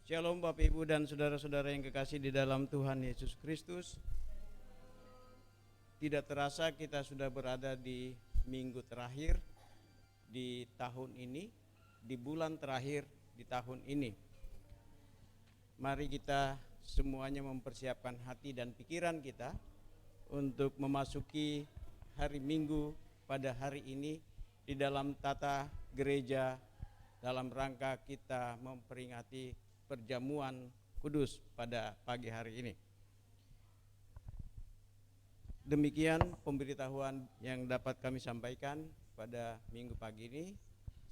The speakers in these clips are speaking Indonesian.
Shalom Bapak Ibu dan saudara-saudara yang kekasih di dalam Tuhan Yesus Kristus. Tidak terasa kita sudah berada di minggu terakhir di tahun ini, di bulan terakhir di tahun ini. Mari kita semuanya mempersiapkan hati dan pikiran kita untuk memasuki hari Minggu pada hari ini di dalam tata gereja dalam rangka kita memperingati perjamuan kudus pada pagi hari ini. Demikian pemberitahuan yang dapat kami sampaikan pada minggu pagi ini.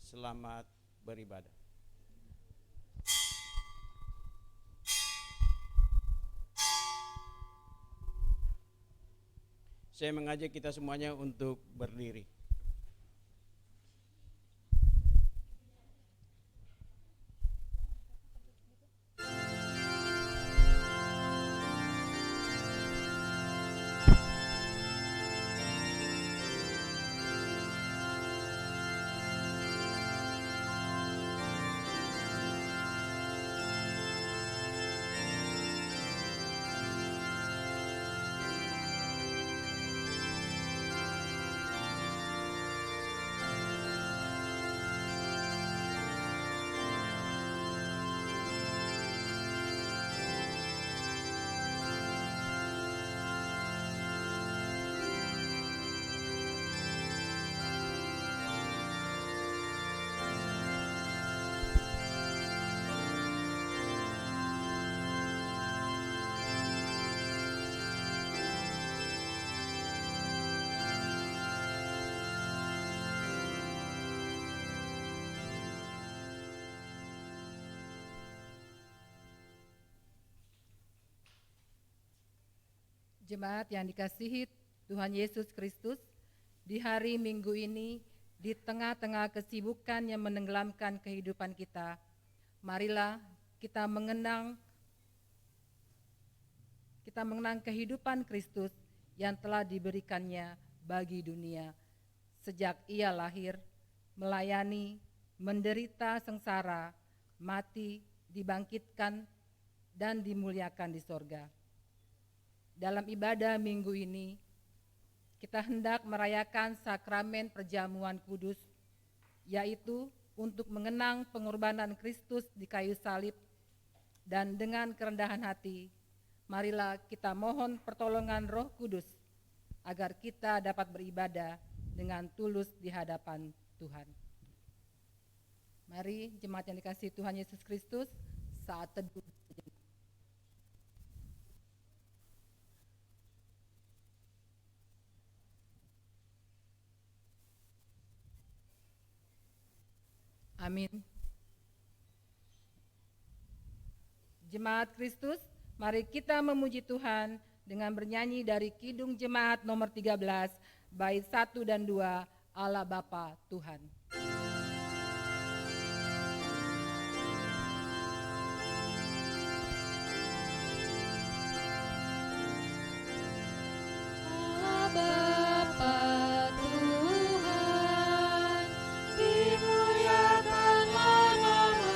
Selamat beribadah. Saya mengajak kita semuanya untuk berdiri. Jemaat yang dikasihi Tuhan Yesus Kristus, di hari Minggu ini, di tengah-tengah kesibukan yang menenggelamkan kehidupan kita, marilah kita mengenang kehidupan Kristus yang telah diberikannya bagi dunia. Sejak ia lahir, melayani, menderita sengsara, mati, dibangkitkan, dan dimuliakan di sorga. Dalam ibadah minggu ini, kita hendak merayakan sakramen perjamuan kudus, yaitu untuk mengenang pengorbanan Kristus di kayu salib. Dan dengan kerendahan hati, marilah kita mohon pertolongan Roh Kudus, agar kita dapat beribadah dengan tulus di hadapan Tuhan. Mari jemaat yang dikasihi Tuhan Yesus Kristus, saat teduh. Amin. Jemaat Kristus, mari kita memuji Tuhan dengan bernyanyi dari Kidung Jemaat nomor 13, bait 1 dan 2, Allah Bapa Tuhan. Dimuliakanlah namamu.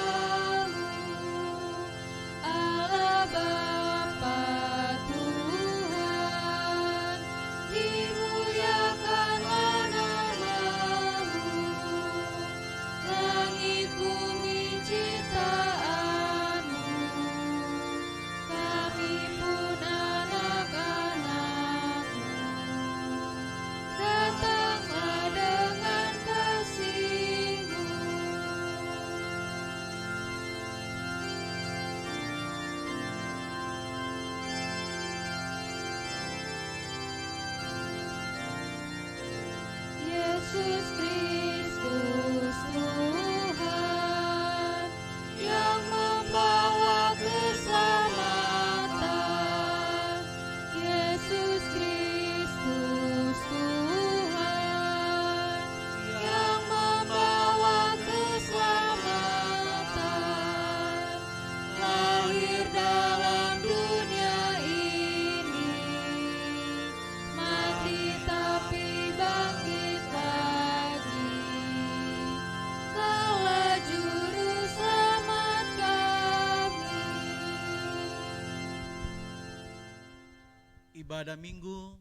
ibadah minggu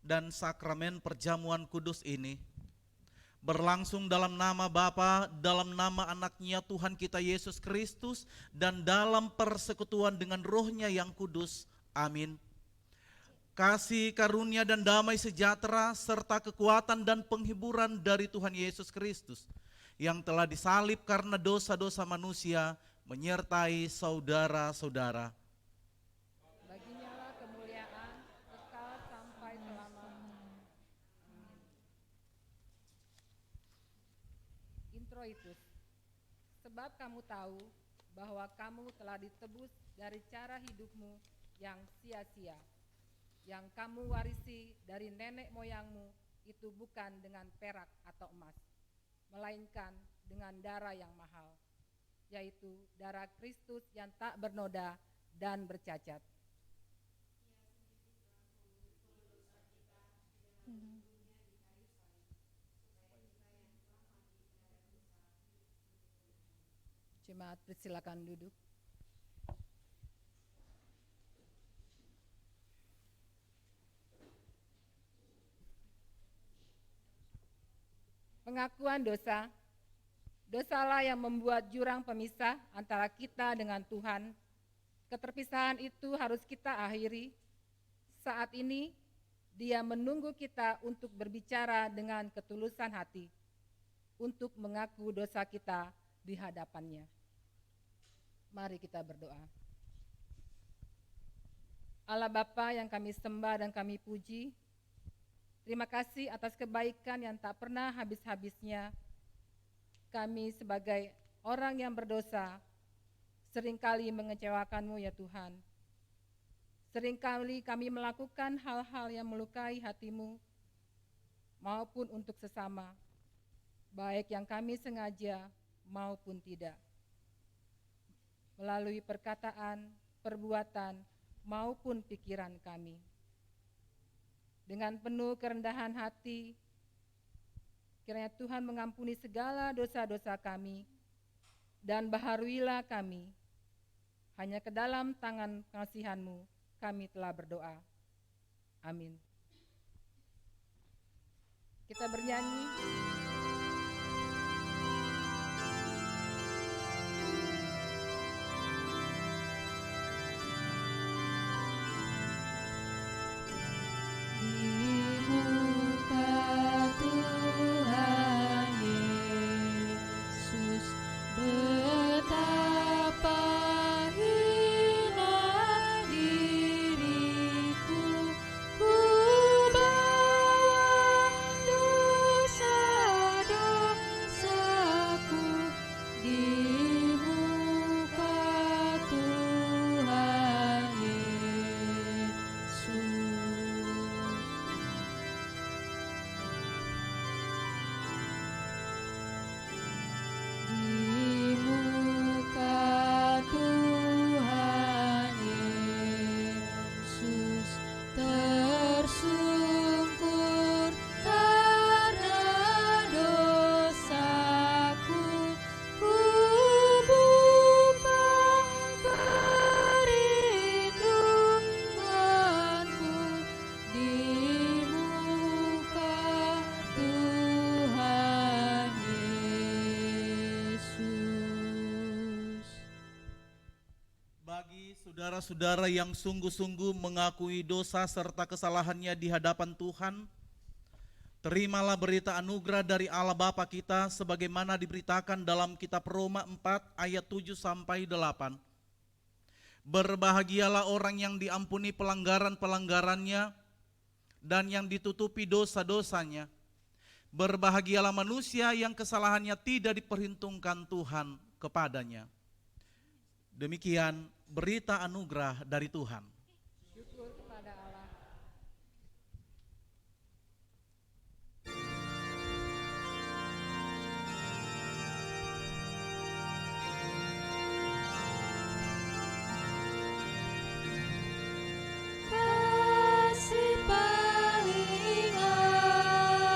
dan sakramen perjamuan kudus ini berlangsung dalam nama Bapa, dalam nama anaknya Tuhan kita Yesus Kristus, dan dalam persekutuan dengan Roh-Nya yang kudus. Amin. Kasih karunia dan damai sejahtera serta kekuatan dan penghiburan dari Tuhan Yesus Kristus yang telah disalib karena dosa-dosa manusia menyertai saudara-saudara. Baginya lah kemuliaan kekal sampai selamanya. Introitus. Sebab kamu tahu bahwa kamu telah ditebus dari cara hidupmu yang sia-sia, yang kamu warisi dari nenek moyangmu, itu bukan dengan perak atau emas, melainkan dengan darah yang mahal, yaitu darah Kristus yang tak bernoda dan bercacat. Jemaat persilakan duduk. Pengakuan dosa. Dosalah yang membuat jurang pemisah antara kita dengan Tuhan. Keterpisahan itu harus kita akhiri. Saat ini, Dia menunggu kita untuk berbicara dengan ketulusan hati, untuk mengaku dosa kita di hadapan-Nya. Mari kita berdoa. Allah Bapa yang kami sembah dan kami puji, terima kasih atas kebaikan yang tak pernah habis-habisnya. Kami sebagai orang yang berdosa seringkali mengecewakan-Mu ya Tuhan. Seringkali kami melakukan hal-hal yang melukai hati-Mu maupun untuk sesama, baik yang kami sengaja maupun tidak. Melalui perkataan, perbuatan, maupun pikiran kami. Dengan penuh kerendahan hati, kiranya Tuhan mengampuni segala dosa-dosa kami, dan baharuilah kami. Hanya ke dalam tangan kasihan-Mu kami telah berdoa. Amin. Kita bernyanyi. Saudara-saudara yang sungguh-sungguh mengakui dosa serta kesalahannya di hadapan Tuhan, terimalah berita anugerah dari Allah Bapa kita sebagaimana diberitakan dalam kitab Roma 4 ayat 7 sampai 8. Berbahagialah orang yang diampuni pelanggaran-pelanggarannya dan yang ditutupi dosa-dosanya. Berbahagialah manusia yang kesalahannya tidak diperhitungkan Tuhan kepadanya. Demikian berita anugerah dari Tuhan. Syukur kepada Allah. Kasih paling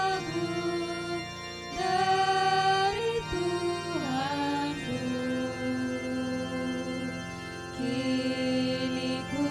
agung dari Tuhanku, kini ku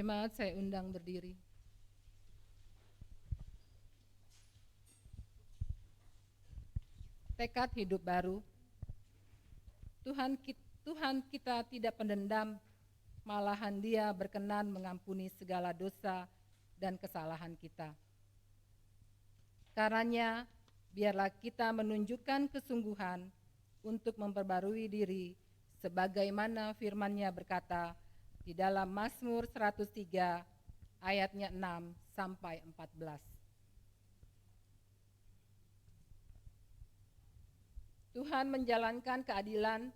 Jemaat saya undang berdiri. Tekad hidup baru. Tuhan kita tidak pendendam, malahan Dia berkenan mengampuni segala dosa dan kesalahan kita. Karenanya, biarlah kita menunjukkan kesungguhan untuk memperbarui diri sebagaimana firman-Nya berkata di dalam Mazmur 103 ayatnya 6 sampai 14. Tuhan menjalankan keadilan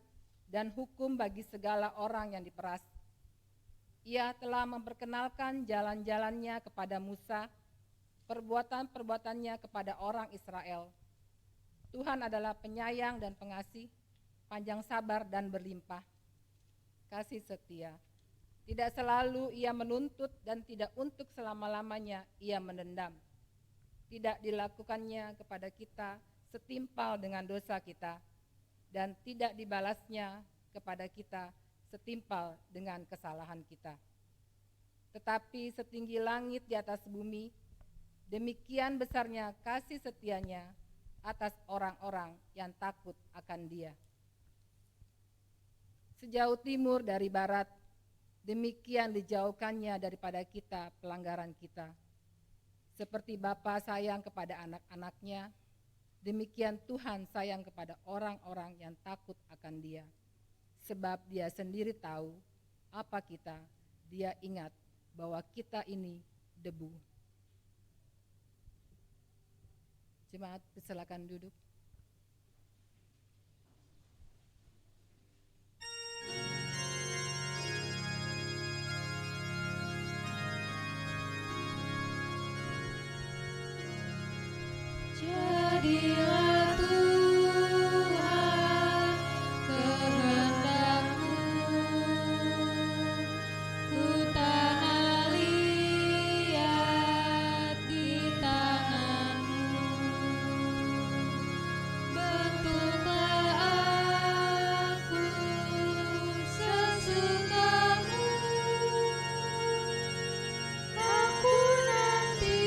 dan hukum bagi segala orang yang diperas. Ia telah memperkenalkan jalan-jalannya kepada Musa, perbuatan-perbuatannya kepada orang Israel. Tuhan adalah penyayang dan pengasih, panjang sabar dan berlimpah kasih setia. Tidak selalu Ia menuntut dan tidak untuk selama-lamanya Ia mendendam. Tidak dilakukannya kepada kita setimpal dengan dosa kita, dan tidak dibalasnya kepada kita setimpal dengan kesalahan kita. Tetapi setinggi langit di atas bumi, demikian besarnya kasih setianya atas orang-orang yang takut akan Dia. Sejauh timur dari barat, demikian dijauhkannya daripada kita pelanggaran kita. Seperti Bapa sayang kepada anak-anaknya, demikian Tuhan sayang kepada orang-orang yang takut akan Dia. Sebab Dia sendiri tahu apa kita, Dia ingat bahwa kita ini debu. Jemaat, silakan duduk. Jadilah Tuhan kehendak-Mu, ku tanah liat di tangan-Mu. Bentuklah aku sesuka-Mu, aku nantikan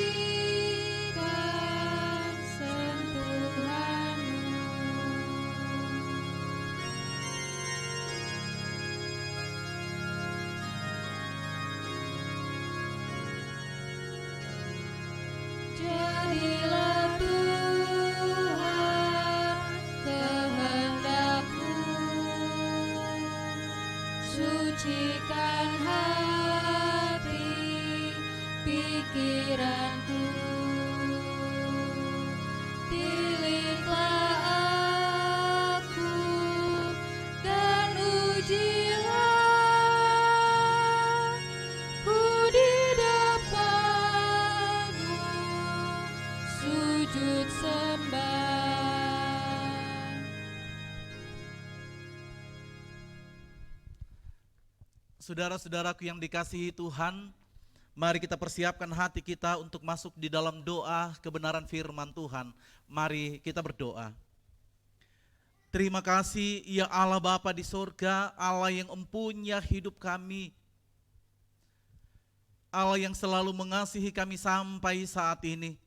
sentuhan-Mu. Jadilah Tuhan kehendak-Mu, sucikan hati pikiranku. Tilinglah aku dan ujilah ku di depan-Mu, sujud sembah. Saudara-saudaraku yang dikasihi Tuhan, mari kita persiapkan hati kita untuk masuk di dalam doa kebenaran firman Tuhan. Mari kita berdoa. Terima kasih ya Allah Bapa di sorga, Allah yang empunya hidup kami, Allah yang selalu mengasihi kami sampai saat ini.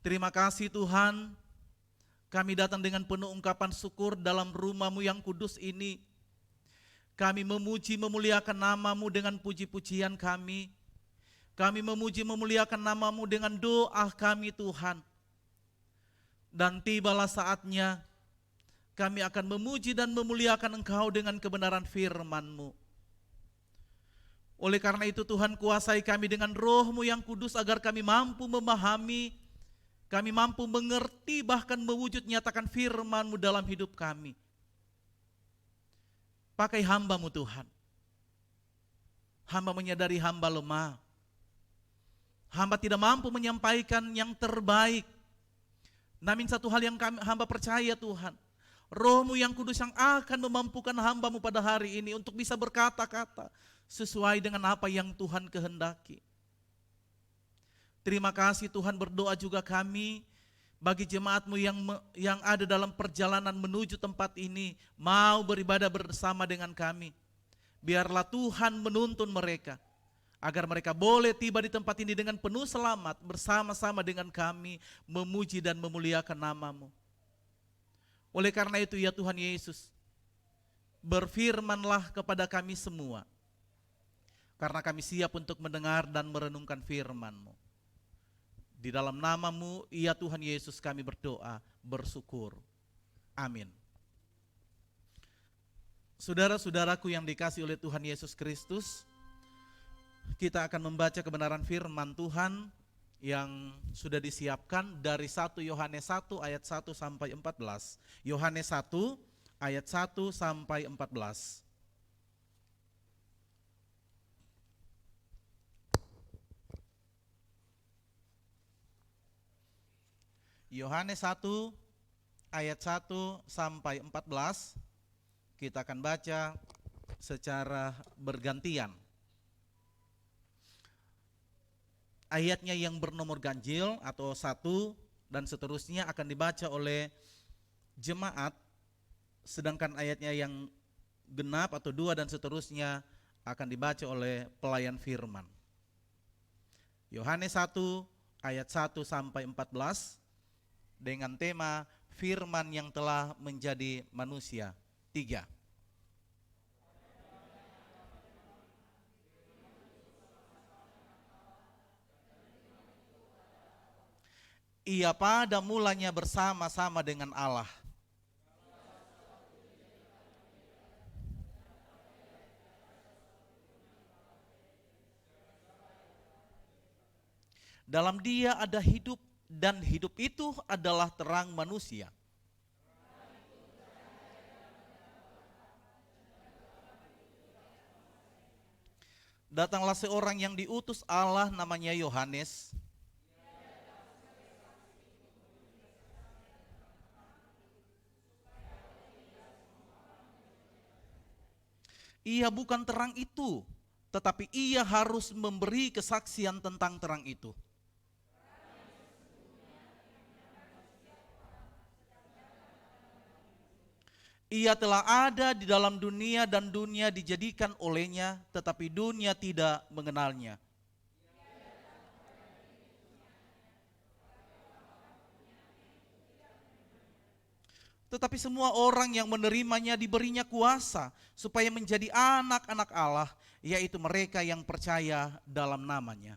Terima kasih Tuhan, kami datang dengan penuh ungkapan syukur dalam rumah-Mu yang kudus ini. Kami memuji memuliakan nama-Mu dengan puji-pujian kami. Kami memuji memuliakan nama-Mu dengan doa kami Tuhan. Dan tibalah saatnya kami akan memuji dan memuliakan Engkau dengan kebenaran firman-Mu. Oleh karena itu Tuhan, kuasai kami dengan Roh-Mu yang kudus agar kami mampu memahami, kami mampu mengerti, bahkan mewujud nyatakan firman-Mu dalam hidup kami. Pakai hamba-Mu Tuhan. Hamba menyadari hamba lemah. Hamba tidak mampu menyampaikan yang terbaik. Namun satu hal yang hamba percaya Tuhan, Roh-Mu yang kudus yang akan memampukan hamba-Mu pada hari ini untuk bisa berkata-kata sesuai dengan apa yang Tuhan kehendaki. Terima kasih Tuhan, berdoa juga kami bagi jemaat-Mu yang ada dalam perjalanan menuju tempat ini, mau beribadah bersama dengan kami. Biarlah Tuhan menuntun mereka. agar mereka boleh tiba di tempat ini dengan penuh selamat bersama-sama dengan kami memuji dan memuliakan nama-Mu. Oleh karena itu ya Tuhan Yesus, berfirmanlah kepada kami semua, karena kami siap untuk mendengar dan merenungkan firman-Mu. Di dalam nama-Mu ya Tuhan Yesus kami berdoa, bersyukur. Amin. Saudara-saudaraku yang dikasihi oleh Tuhan Yesus Kristus, kita akan membaca kebenaran firman Tuhan yang sudah disiapkan dari 1 Yohanes 1 ayat 1 sampai 14. Yohanes 1 ayat 1 sampai 14. Yohanes 1 ayat 1 sampai 14 kita akan baca secara bergantian. Ayatnya yang bernomor ganjil atau 1 dan seterusnya akan dibaca oleh jemaat, sedangkan ayatnya yang genap atau 2 dan seterusnya akan dibaca oleh pelayan firman. Yohanes 1 ayat 1 sampai 14 dengan tema firman yang telah menjadi manusia. 3. Ia pada mulanya bersama-sama dengan Allah. Dalam Dia ada hidup, dan hidup itu adalah terang manusia. Datanglah seorang yang diutus Allah, namanya Yohanes. Ia bukan terang itu, tetapi ia harus memberi kesaksian tentang terang itu. Ia telah ada di dalam dunia dan dunia dijadikan olehnya, tetapi dunia tidak mengenalnya. Tetapi semua orang yang menerimanya diberinya kuasa supaya menjadi anak-anak Allah, yaitu mereka yang percaya dalam namanya.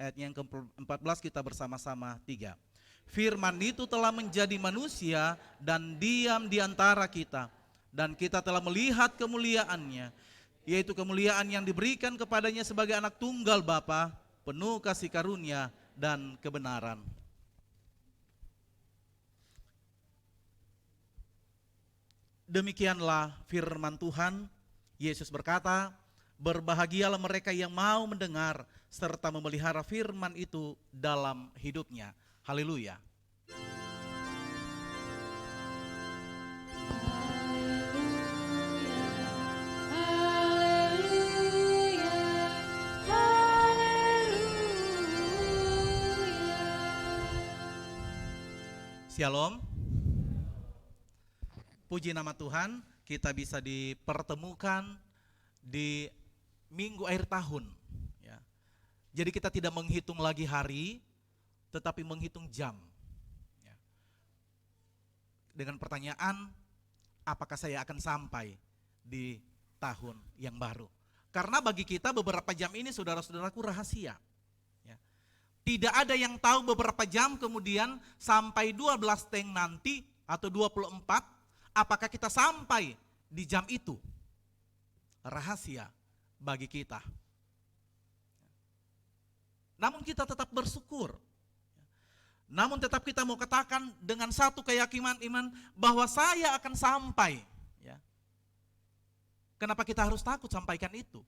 Ayat yang ke-14 kita bersama-sama 3. Firman itu telah menjadi manusia dan diam di antara kita. Dan kita telah melihat kemuliaannya, yaitu kemuliaan yang diberikan kepadanya sebagai anak tunggal Bapa, penuh kasih karunia dan kebenaran. Demikianlah firman Tuhan. Yesus berkata, berbahagialah mereka yang mau mendengar serta memelihara firman itu dalam hidupnya. Haleluya. Shalom. Puji nama Tuhan, kita bisa dipertemukan di minggu akhir tahun. Ya. Jadi kita tidak menghitung lagi hari, tetapi menghitung jam. Ya. Dengan pertanyaan, apakah saya akan sampai di tahun yang baru? Karena bagi kita beberapa jam ini saudara-saudaraku rahasia. Ya. Tidak ada yang tahu beberapa jam kemudian sampai 12 teng nanti atau 24, apakah kita sampai di jam itu? Rahasia bagi kita. Namun kita tetap bersyukur. Namun tetap kita mau katakan dengan satu keyakinan iman bahwa saya akan sampai. Ya. Kenapa kita harus takut sampaikan itu?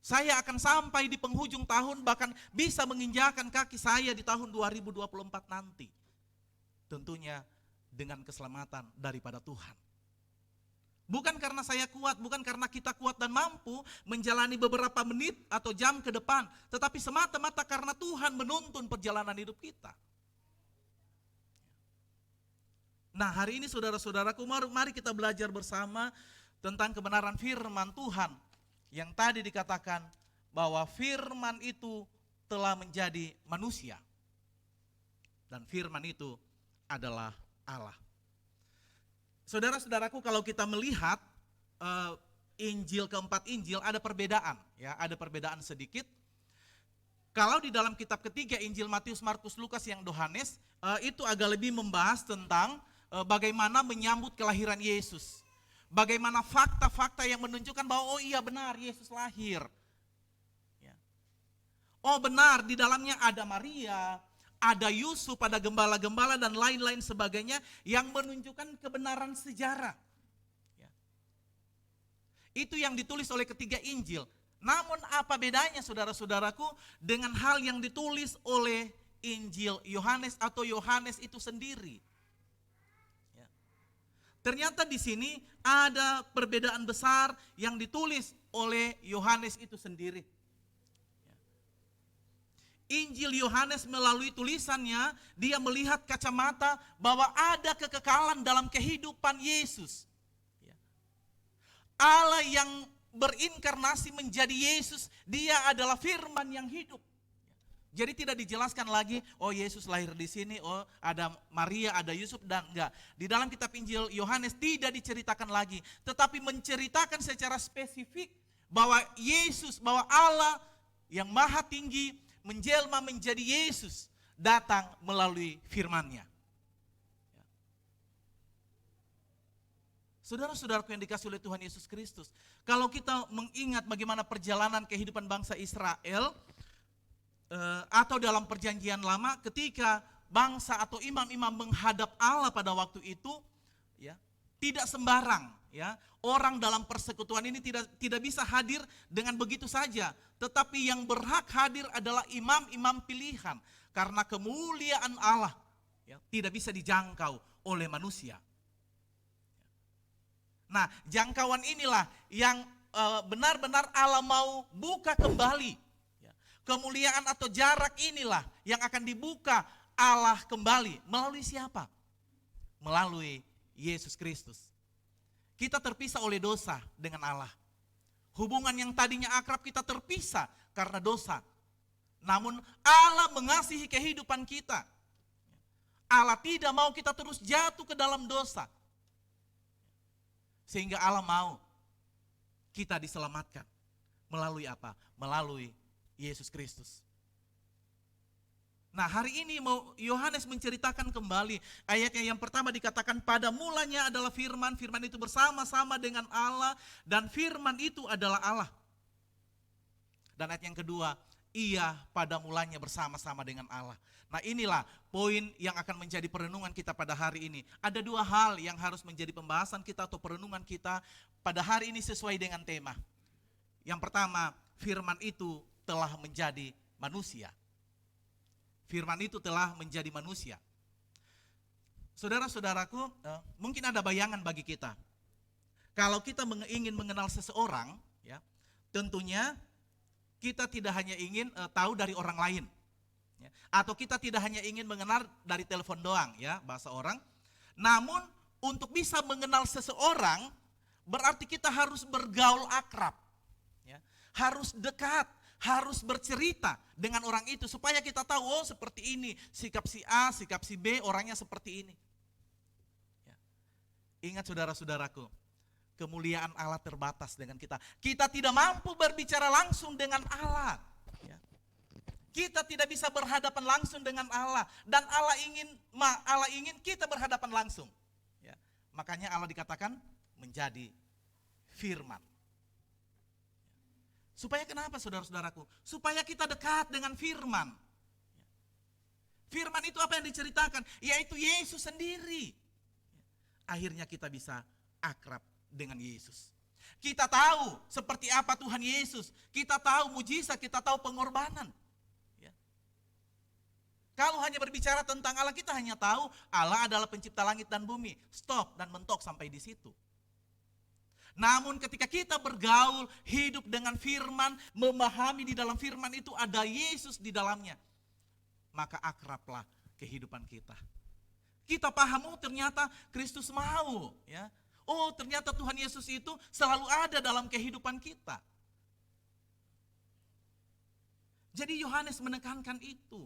Saya akan sampai di penghujung tahun, bahkan bisa menginjakan kaki saya di tahun 2024 nanti. Tentunya dengan keselamatan daripada Tuhan. Bukan karena saya kuat, bukan karena kita kuat dan mampu menjalani beberapa menit atau jam ke depan, tetapi semata-mata karena Tuhan menuntun perjalanan hidup kita. Nah, hari ini saudara-saudaraku, mari kita belajar bersama tentang kebenaran firman Tuhan yang tadi dikatakan bahwa firman itu telah menjadi manusia. Dan firman itu adalah Allah. Saudara-saudaraku, kalau kita melihat Injil, keempat Injil, ada perbedaan, ya, ada perbedaan sedikit. Kalau di dalam kitab ketiga Injil Matius, Markus, Lukas, yang Yohanes, itu agak lebih membahas tentang bagaimana menyambut kelahiran Yesus. Bagaimana fakta-fakta yang menunjukkan bahwa oh iya benar Yesus lahir. Ya. Oh benar, di dalamnya ada Maria, ada Yusuf, ada gembala-gembala dan lain-lain sebagainya yang menunjukkan kebenaran sejarah. Ya. Itu yang ditulis oleh ketiga Injil. Namun apa bedanya saudara-saudaraku dengan hal yang ditulis oleh Injil Yohanes atau Yohanes itu sendiri? Ya. Ternyata di sini ada perbedaan besar yang ditulis oleh Yohanes itu sendiri. Injil Yohanes melalui tulisannya, dia melihat kacamata bahwa ada kekekalan dalam kehidupan Yesus. Allah yang berinkarnasi menjadi Yesus, dia adalah firman yang hidup. Jadi tidak dijelaskan lagi, oh Yesus lahir di sini, oh ada Maria, ada Yusuf, dan enggak. Di dalam kitab Injil Yohanes tidak diceritakan lagi, tetapi menceritakan secara spesifik bahwa Yesus, bahwa Allah yang maha tinggi, menjelma menjadi Yesus, datang melalui firman-Nya. Saudara-saudaraku yang dikasihi oleh Tuhan Yesus Kristus, kalau kita mengingat bagaimana perjalanan kehidupan bangsa Israel, atau dalam perjanjian lama ketika bangsa atau imam-imam menghadap Allah pada waktu itu, ya, tidak sembarang, ya, orang dalam persekutuan ini tidak bisa hadir dengan begitu saja. Tetapi yang berhak hadir adalah imam-imam pilihan. Karena kemuliaan Allah, ya, tidak bisa dijangkau oleh manusia. Nah, jangkauan inilah yang benar-benar Allah mau buka kembali. Ya. Kemuliaan atau jarak inilah yang akan dibuka Allah kembali. Melalui siapa? Melalui Yesus Kristus. Kita terpisah oleh dosa dengan Allah. Hubungan yang tadinya akrab kita terpisah karena dosa. Namun Allah mengasihi kehidupan kita. Allah tidak mau kita terus jatuh ke dalam dosa. Sehingga Allah mau kita diselamatkan. Melalui apa? Melalui Yesus Kristus. Nah, hari ini mau Yohanes menceritakan kembali ayatnya yang pertama dikatakan pada mulanya adalah firman, firman itu bersama-sama dengan Allah dan firman itu adalah Allah. Dan ayat yang kedua, ia pada mulanya bersama-sama dengan Allah. Nah, inilah poin yang akan menjadi perenungan kita pada hari ini. Ada dua hal yang harus menjadi pembahasan kita atau perenungan kita pada hari ini sesuai dengan tema. Yang pertama, firman itu telah menjadi manusia. Firman itu telah menjadi manusia. Saudara-saudaraku, mungkin ada bayangan bagi kita. Kalau kita ingin mengenal seseorang, ya, tentunya kita tidak hanya ingin tahu dari orang lain. Ya, atau kita tidak hanya ingin mengenal dari telepon doang, ya, bahasa orang. Namun untuk bisa mengenal seseorang, berarti kita harus bergaul akrab. Ya, harus dekat. Harus bercerita dengan orang itu supaya kita tahu, oh seperti ini, sikap si A, sikap si B, orangnya seperti ini. Ya. Ingat saudara-saudaraku, kemuliaan Allah terbatas dengan kita. Kita tidak mampu berbicara langsung dengan Allah. Ya. Kita tidak bisa berhadapan langsung dengan Allah. Dan Allah ingin kita berhadapan langsung. Ya. Makanya Allah dikatakan menjadi firman. Supaya kenapa saudara-saudaraku? Supaya kita dekat dengan firman. Firman itu apa yang diceritakan? Yaitu Yesus sendiri. Akhirnya kita bisa akrab dengan Yesus. Kita tahu seperti apa Tuhan Yesus. Kita tahu mujizat, kita tahu pengorbanan. Ya. Kalau hanya berbicara tentang Allah, kita hanya tahu Allah adalah pencipta langit dan bumi. Stop dan mentok sampai di situ. Namun ketika kita bergaul, hidup dengan firman, memahami di dalam firman itu ada Yesus di dalamnya, maka akrablah kehidupan kita. Kita paham, oh ternyata Kristus mau, ya. Oh ternyata Tuhan Yesus itu selalu ada dalam kehidupan kita. Jadi Yohanes menekankan itu.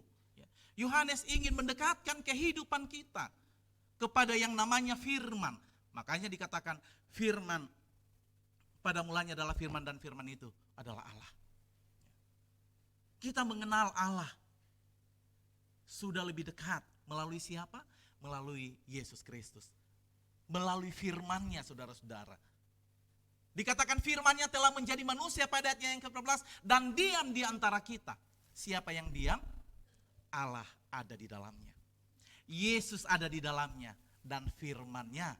Yohanes ingin mendekatkan kehidupan kita kepada yang namanya firman. Makanya dikatakan firman, pada mulanya adalah firman dan firman itu adalah Allah. Kita mengenal Allah sudah lebih dekat melalui siapa? Melalui Yesus Kristus. Melalui firman-Nya, saudara-saudara. Dikatakan firman-Nya telah menjadi manusia pada ayatnya yang ke-14 dan diam di antara kita. Siapa yang diam? Allah ada di dalamnya. Yesus ada di dalamnya dan firman-Nya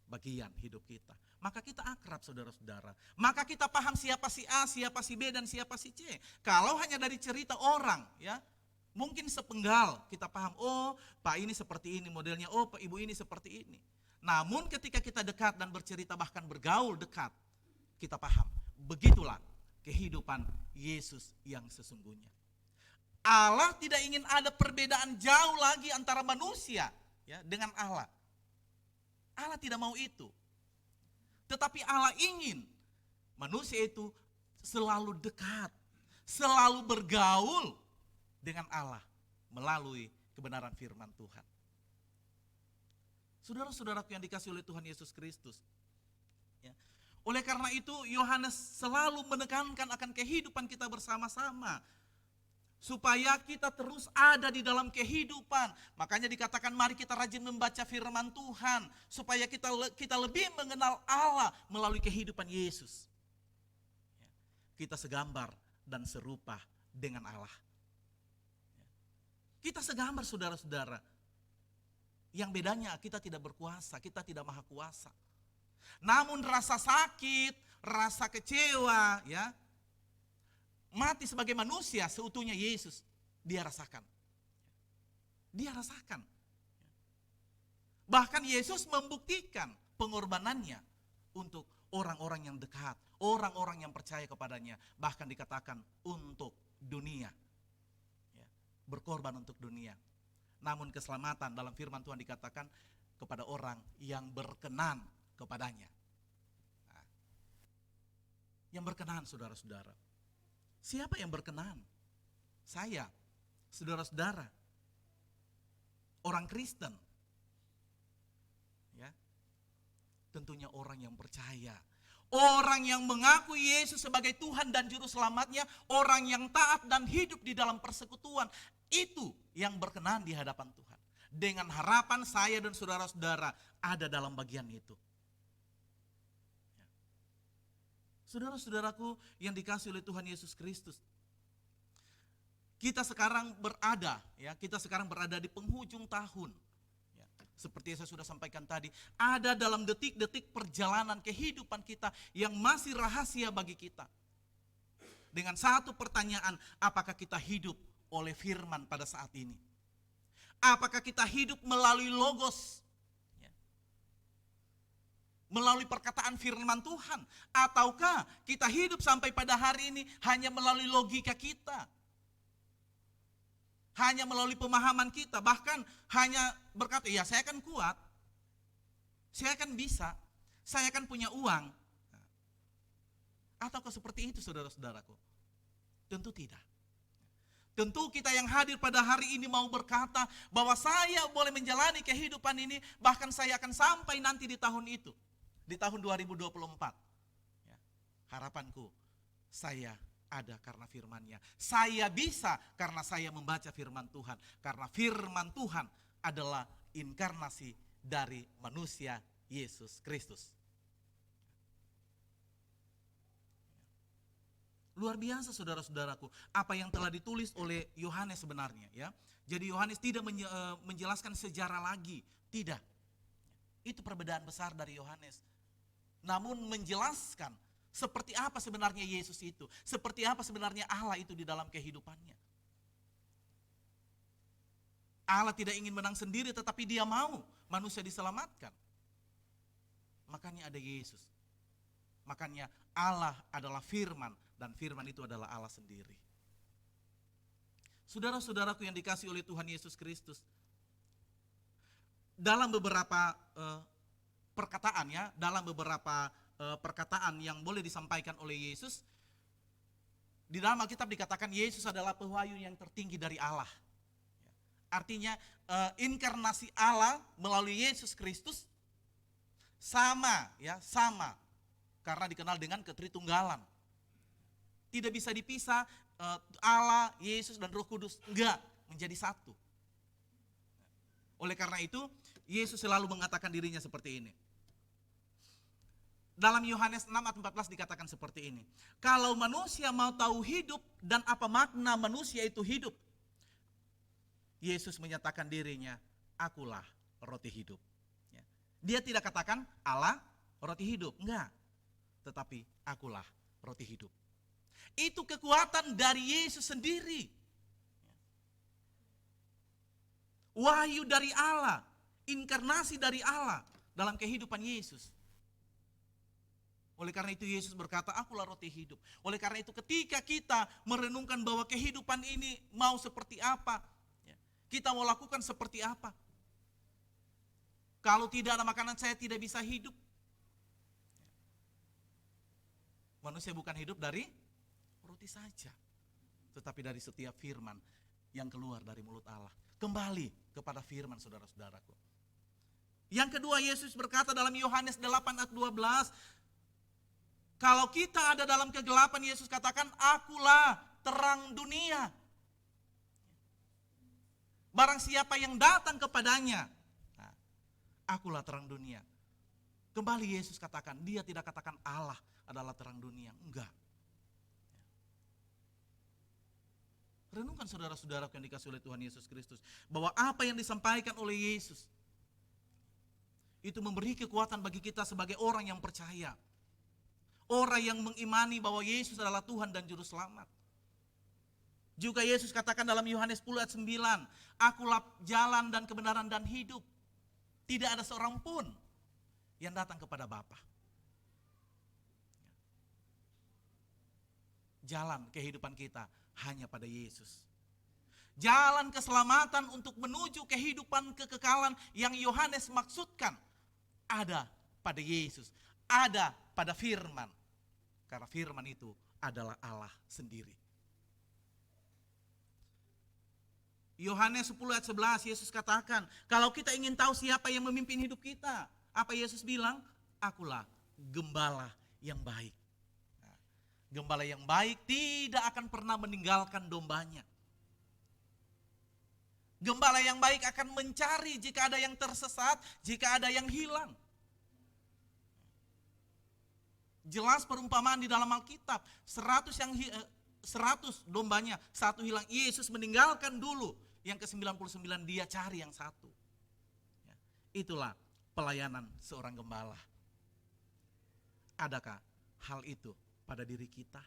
bagian hidup kita. Maka kita akrab, saudara-saudara. Maka kita paham siapa si A, siapa si B, dan siapa si C. Kalau hanya dari cerita orang, ya, mungkin sepenggal kita paham, oh Pak ini seperti ini modelnya, oh Pak Ibu ini seperti ini. Namun ketika kita dekat dan bercerita bahkan bergaul dekat, kita paham, begitulah kehidupan Yesus yang sesungguhnya. Allah tidak ingin ada perbedaan jauh lagi antara manusia, ya, dengan Allah. Allah tidak mau itu. Tetapi Allah ingin manusia itu selalu dekat, selalu bergaul dengan Allah melalui kebenaran firman Tuhan. Saudara-saudaraku yang dikasihi oleh Tuhan Yesus Kristus, ya. Oleh karena itu Yohanes selalu menekankan akan kehidupan kita bersama-sama, supaya kita terus ada di dalam kehidupan. Makanya dikatakan mari kita rajin membaca firman Tuhan, supaya kita lebih mengenal Allah melalui kehidupan Yesus. Kita segambar dan serupa dengan Allah. Kita segambar, saudara-saudara. Yang bedanya kita tidak berkuasa, kita tidak maha kuasa. Namun rasa sakit, rasa kecewa, ya, mati sebagai manusia seutuhnya Yesus, dia rasakan. Dia rasakan. Bahkan Yesus membuktikan pengorbanannya untuk orang-orang yang dekat, orang-orang yang percaya kepadanya. Bahkan dikatakan untuk dunia. Ya, berkorban untuk dunia. Namun keselamatan dalam firman Tuhan dikatakan kepada orang yang berkenan kepadanya. Nah, yang berkenan, saudara-saudara. Siapa yang berkenan? Saya, saudara-saudara, orang Kristen, ya, tentunya orang yang percaya, orang yang mengaku Yesus sebagai Tuhan dan Juru Selamatnya, orang yang taat dan hidup di dalam persekutuan, itu yang berkenan di hadapan Tuhan. Dengan harapan saya dan saudara-saudara ada dalam bagian itu. Saudara-saudaraku yang dikasihi oleh Tuhan Yesus Kristus, kita sekarang berada di penghujung tahun. Ya, seperti yang saya sudah sampaikan tadi, ada dalam detik-detik perjalanan kehidupan kita yang masih rahasia bagi kita. Dengan satu pertanyaan, apakah kita hidup oleh firman pada saat ini? Apakah kita hidup melalui logos? Melalui perkataan firman Tuhan, ataukah kita hidup sampai pada hari ini hanya melalui logika kita, hanya melalui pemahaman kita, bahkan hanya berkata, ya saya akan kuat, saya akan bisa, saya akan punya uang. Ataukah seperti itu, saudara-saudaraku? Tentu tidak. Tentu kita yang hadir pada hari ini mau berkata bahwa saya boleh menjalani kehidupan ini, bahkan saya akan sampai nanti di tahun itu. Di tahun 2024, ya, harapanku saya ada karena firman-Nya. Saya bisa karena saya membaca firman Tuhan. Karena firman Tuhan adalah inkarnasi dari manusia Yesus Kristus. Luar biasa, saudara-saudaraku, apa yang telah ditulis oleh Yohanes sebenarnya, ya. Jadi Yohanes tidak menjelaskan sejarah lagi, tidak. Itu perbedaan besar dari Yohanes. Namun menjelaskan seperti apa sebenarnya Yesus itu, seperti apa sebenarnya Allah itu di dalam kehidupannya. Allah tidak ingin menang sendiri, tetapi Dia mau manusia diselamatkan. Makanya ada Yesus. Makanya Allah adalah firman dan firman itu adalah Allah sendiri. Saudara-saudaraku yang dikasihi oleh Tuhan Yesus Kristus, dalam beberapa perkataan ya, dalam beberapa perkataan yang boleh disampaikan oleh Yesus, di dalam Alkitab dikatakan Yesus adalah pewayun yang tertinggi dari Allah. Artinya inkarnasi Allah melalui Yesus Kristus sama ya, sama. Karena dikenal dengan ketritunggalan. Tidak bisa dipisah Allah, Yesus dan Roh Kudus, enggak, menjadi satu. Oleh karena itu, Yesus selalu mengatakan dirinya seperti ini. Dalam Yohanes 6 ayat 14 dikatakan seperti ini. Kalau manusia mau tahu hidup dan apa makna manusia itu hidup, Yesus menyatakan dirinya, akulah roti hidup. Dia tidak katakan Allah roti hidup, enggak. Tetapi akulah roti hidup. Itu kekuatan dari Yesus sendiri. Wahyu dari Allah, inkarnasi dari Allah dalam kehidupan Yesus. Oleh karena itu Yesus berkata, akulah roti hidup. Oleh karena itu ketika kita merenungkan bahwa kehidupan ini mau seperti apa, kita mau lakukan seperti apa. Kalau tidak ada makanan saya tidak bisa hidup. Manusia bukan hidup dari roti saja, tetapi dari setiap firman yang keluar dari mulut Allah. Kembali kepada firman saudara-saudaraku. Yang kedua Yesus berkata dalam Yohanes 8 ayat 12, kalau kita ada dalam kegelapan, Yesus katakan, akulah terang dunia. Barang siapa yang datang kepadanya, nah, akulah terang dunia. Kembali Yesus katakan, dia tidak katakan Allah adalah terang dunia, enggak. Renungkan saudara-saudara yang dikasihi oleh Tuhan Yesus Kristus, bahwa apa yang disampaikan oleh Yesus, itu memberi kekuatan bagi kita sebagai orang yang percaya. Orang yang mengimani bahwa Yesus adalah Tuhan dan Juru Selamat. Juga Yesus katakan dalam Yohanes 10 ayat 9, akulah jalan dan kebenaran dan hidup. Tidak ada seorang pun yang datang kepada Bapa. Jalan kehidupan kita hanya pada Yesus. Jalan keselamatan untuk menuju kehidupan kekekalan yang Yohanes maksudkan ada pada Yesus, ada pada firman. Karena firman itu adalah Allah sendiri. Yohanes 10 ayat 11 Yesus katakan, kalau kita ingin tahu siapa yang memimpin hidup kita, apa Yesus bilang? Akulah gembala yang baik. Gembala yang baik tidak akan pernah meninggalkan dombanya. Gembala yang baik akan mencari jika ada yang tersesat, jika ada yang hilang. Jelas perumpamaan di dalam Alkitab, 100 dombanya, satu hilang. Yesus meninggalkan dulu, yang ke-99 dia cari yang satu. Itulah pelayanan seorang gembala. Adakah hal itu pada diri kita?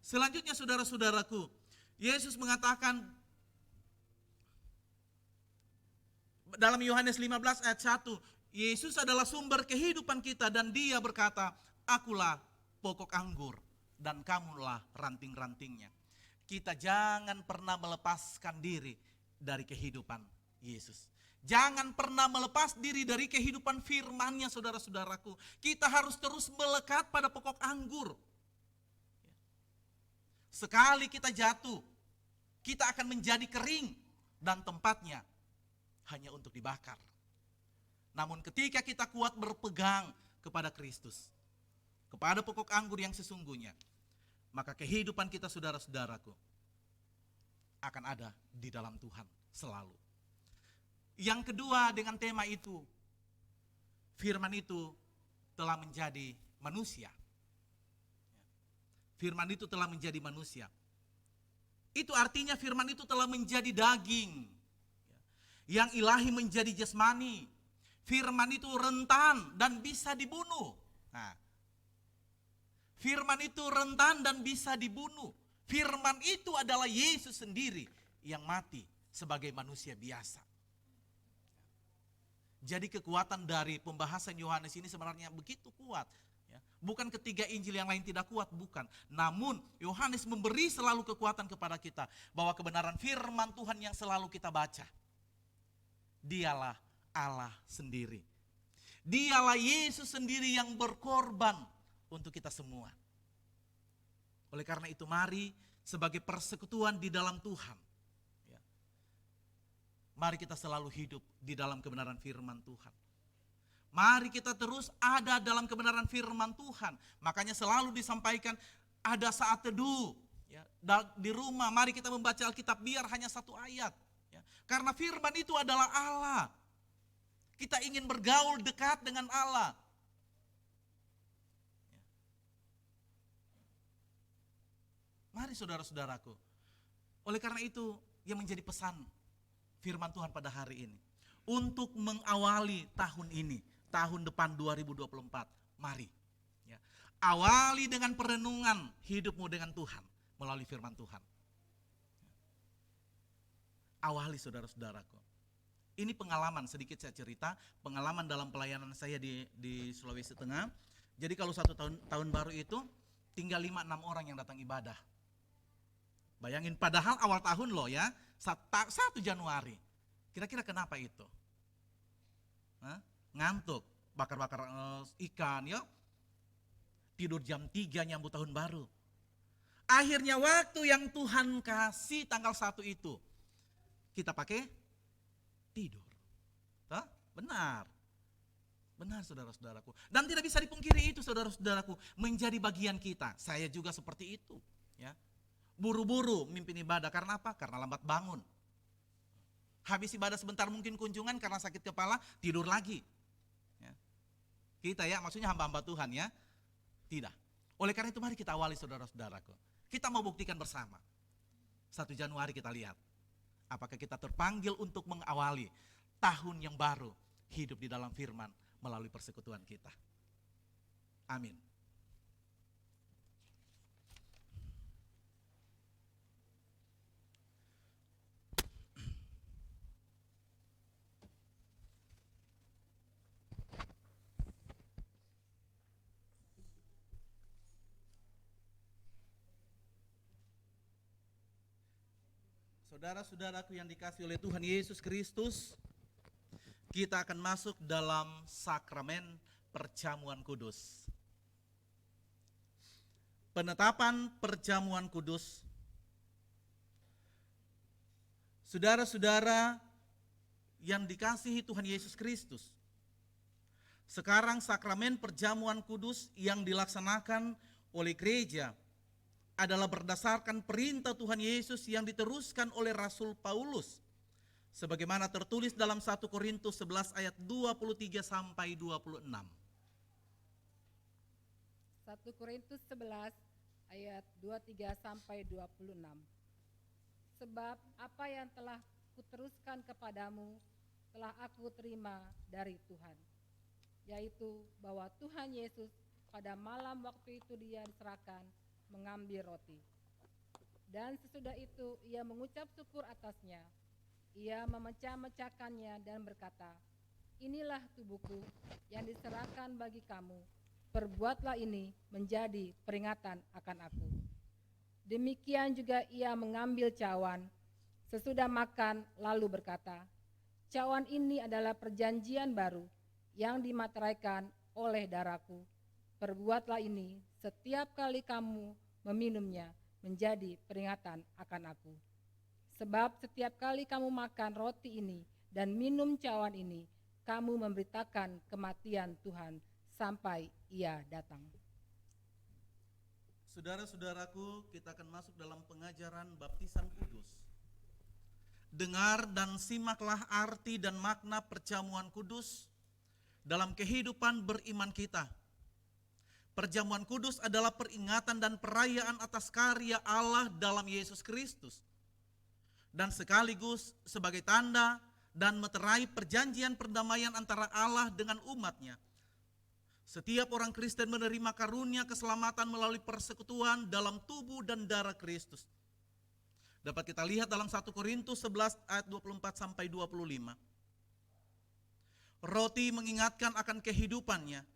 Selanjutnya saudara-saudaraku, Yesus mengatakan dalam Yohanes 15 ayat 1, Yesus adalah sumber kehidupan kita dan dia berkata, akulah pokok anggur dan kamulah ranting-rantingnya. Kita jangan pernah melepaskan diri dari kehidupan Yesus. Jangan pernah melepas diri dari kehidupan firman-Nya saudara-saudaraku. Kita harus terus melekat pada pokok anggur. Sekali kita jatuh, kita akan menjadi kering dan tempatnya hanya untuk dibakar. Namun ketika kita kuat berpegang kepada Kristus, kepada pokok anggur yang sesungguhnya, maka kehidupan kita saudara-saudaraku akan ada di dalam Tuhan selalu. Yang kedua dengan tema itu, firman itu telah menjadi manusia. Firman itu telah menjadi manusia. Itu artinya firman itu telah menjadi daging. Yang ilahi menjadi jasmani. Firman itu rentan dan bisa dibunuh. Nah, firman itu rentan dan bisa dibunuh. Firman itu adalah Yesus sendiri yang mati sebagai manusia biasa. Jadi kekuatan dari pembahasan Yohanes ini sebenarnya begitu kuat. Ya. Bukan ketiga Injil yang lain tidak kuat, bukan. Namun Yohanes memberi selalu kekuatan kepada kita. Bahwa kebenaran firman Tuhan yang selalu kita baca. Dialah Allah sendiri. Dialah Yesus sendiri yang berkorban untuk kita semua. Oleh karena itu mari sebagai persekutuan di dalam Tuhan. Ya. Mari kita selalu hidup di dalam kebenaran firman Tuhan. Mari kita terus ada dalam kebenaran firman Tuhan. Makanya selalu disampaikan ada saat teduh. Ya. Di rumah mari kita membaca Alkitab biar hanya satu ayat. Ya. Karena firman itu adalah Allah. Kita ingin bergaul dekat dengan Allah. Mari saudara-saudaraku. Oleh karena itu yang menjadi pesan firman Tuhan pada hari ini. Untuk mengawali tahun ini, tahun depan 2024. Mari. Ya. Awali dengan perenungan hidupmu dengan Tuhan. Melalui firman Tuhan. Awali saudara-saudaraku. Ini pengalaman, sedikit saya cerita. Pengalaman dalam pelayanan saya di Sulawesi Tengah. Jadi kalau satu tahun baru itu tinggal 5-6 orang yang datang ibadah. Bayangin, padahal awal tahun loh ya, 1 Januari. Kira-kira kenapa itu? Ngantuk, bakar-bakar ikan ya. Tidur jam 3 nyambut tahun baru. Akhirnya waktu yang Tuhan kasih tanggal 1 itu, kita pakai tidur. Benar. Benar saudara-saudaraku. Dan tidak bisa dipungkiri itu saudara-saudaraku, menjadi bagian kita. Saya juga seperti itu. Ya. Buru-buru mimpin ibadah, karena apa? Karena lambat bangun. Habis ibadah sebentar mungkin kunjungan karena sakit kepala, tidur lagi. Ya. Kita ya, maksudnya hamba-hamba Tuhan ya. Tidak. Oleh karena itu mari kita awali saudara-saudaraku. Kita mau buktikan bersama. 1 Januari kita lihat. Apakah kita terpanggil untuk mengawali tahun yang baru, hidup di dalam firman melalui persekutuan kita. Amin. Saudara-saudaraku yang dikasihi oleh Tuhan Yesus Kristus, kita akan masuk dalam sakramen perjamuan kudus. Penetapan perjamuan kudus. Saudara-saudara yang dikasihi Tuhan Yesus Kristus, sekarang sakramen perjamuan kudus yang dilaksanakan oleh gereja adalah berdasarkan perintah Tuhan Yesus yang diteruskan oleh Rasul Paulus. Sebagaimana tertulis dalam 1 Korintus 11 ayat 23 sampai 26. 1 Korintus 11 ayat 23 sampai 26. Sebab apa yang telah kuteruskan kepadamu telah aku terima dari Tuhan, yaitu bahwa Tuhan Yesus pada malam waktu itu dia diserahkan mengambil roti. Dan sesudah itu ia mengucap syukur atasnya. Ia memecah-mecahkannya dan berkata, inilah tubuhku yang diserahkan bagi kamu. Perbuatlah ini menjadi peringatan akan aku. Demikian juga ia mengambil cawan. Sesudah makan lalu berkata, cawan ini adalah perjanjian baru yang dimateraikan oleh darahku. Perbuatlah ini setiap kali kamu meminumnya menjadi peringatan akan aku. Sebab setiap kali kamu makan roti ini dan minum cawan ini, kamu memberitakan kematian Tuhan sampai ia datang. Saudara-saudaraku, kita akan masuk dalam pengajaran baptisan kudus. Dengar dan simaklah arti dan makna perjamuan kudus dalam kehidupan beriman kita. Perjamuan kudus adalah peringatan dan perayaan atas karya Allah dalam Yesus Kristus. Dan sekaligus sebagai tanda dan meterai perjanjian perdamaian antara Allah dengan umatnya. Setiap orang Kristen menerima karunia keselamatan melalui persekutuan dalam tubuh dan darah Kristus. Dapat kita lihat dalam 1 Korintus 11 ayat 24 sampai 25. Roti mengingatkan akan kehidupannya,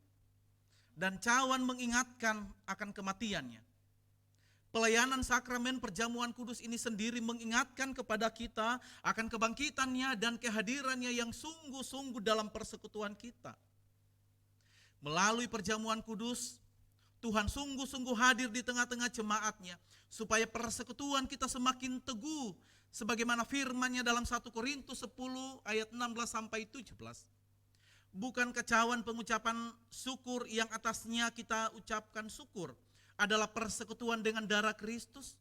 dan cawan mengingatkan akan kematiannya. Pelayanan sakramen perjamuan kudus ini sendiri mengingatkan kepada kita akan kebangkitannya dan kehadirannya yang sungguh-sungguh dalam persekutuan kita. Melalui perjamuan kudus, Tuhan sungguh-sungguh hadir di tengah-tengah jemaatnya, supaya persekutuan kita semakin teguh, sebagaimana firman-Nya dalam 1 Korintus 10 ayat 16 sampai 17. Bukan cawan pengucapan syukur yang atasnya kita ucapkan syukur adalah persekutuan dengan darah Kristus?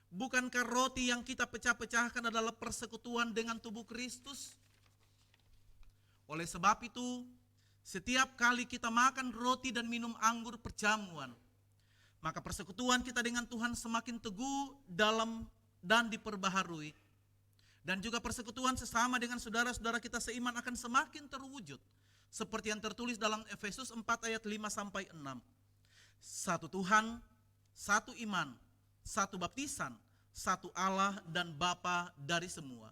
Bukankah roti yang kita pecah-pecahkan adalah persekutuan dengan tubuh Kristus? Oleh sebab itu, setiap kali kita makan roti dan minum anggur perjamuan, maka persekutuan kita dengan Tuhan semakin teguh dalam dan diperbaharui. Dan juga persekutuan sesama dengan saudara-saudara kita seiman akan semakin terwujud. Seperti yang tertulis dalam Efesus 4 ayat 5 sampai 6. Satu Tuhan, satu iman, satu baptisan, satu Allah dan Bapa dari semua.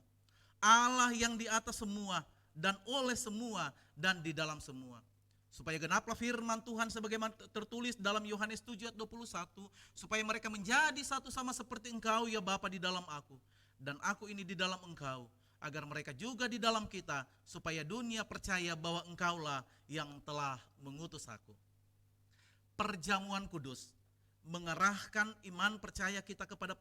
Allah yang di atas semua dan oleh semua dan di dalam semua. Supaya genaplah firman Tuhan sebagaimana tertulis dalam Yohanes 7 ayat 21. Supaya mereka menjadi satu sama seperti Engkau ya Bapa di dalam aku, dan aku ini di dalam Engkau, agar mereka juga di dalam kita, supaya dunia percaya bahwa Engkaulah yang telah mengutus aku. Perjamuan kudus mengarahkan iman percaya kita kepada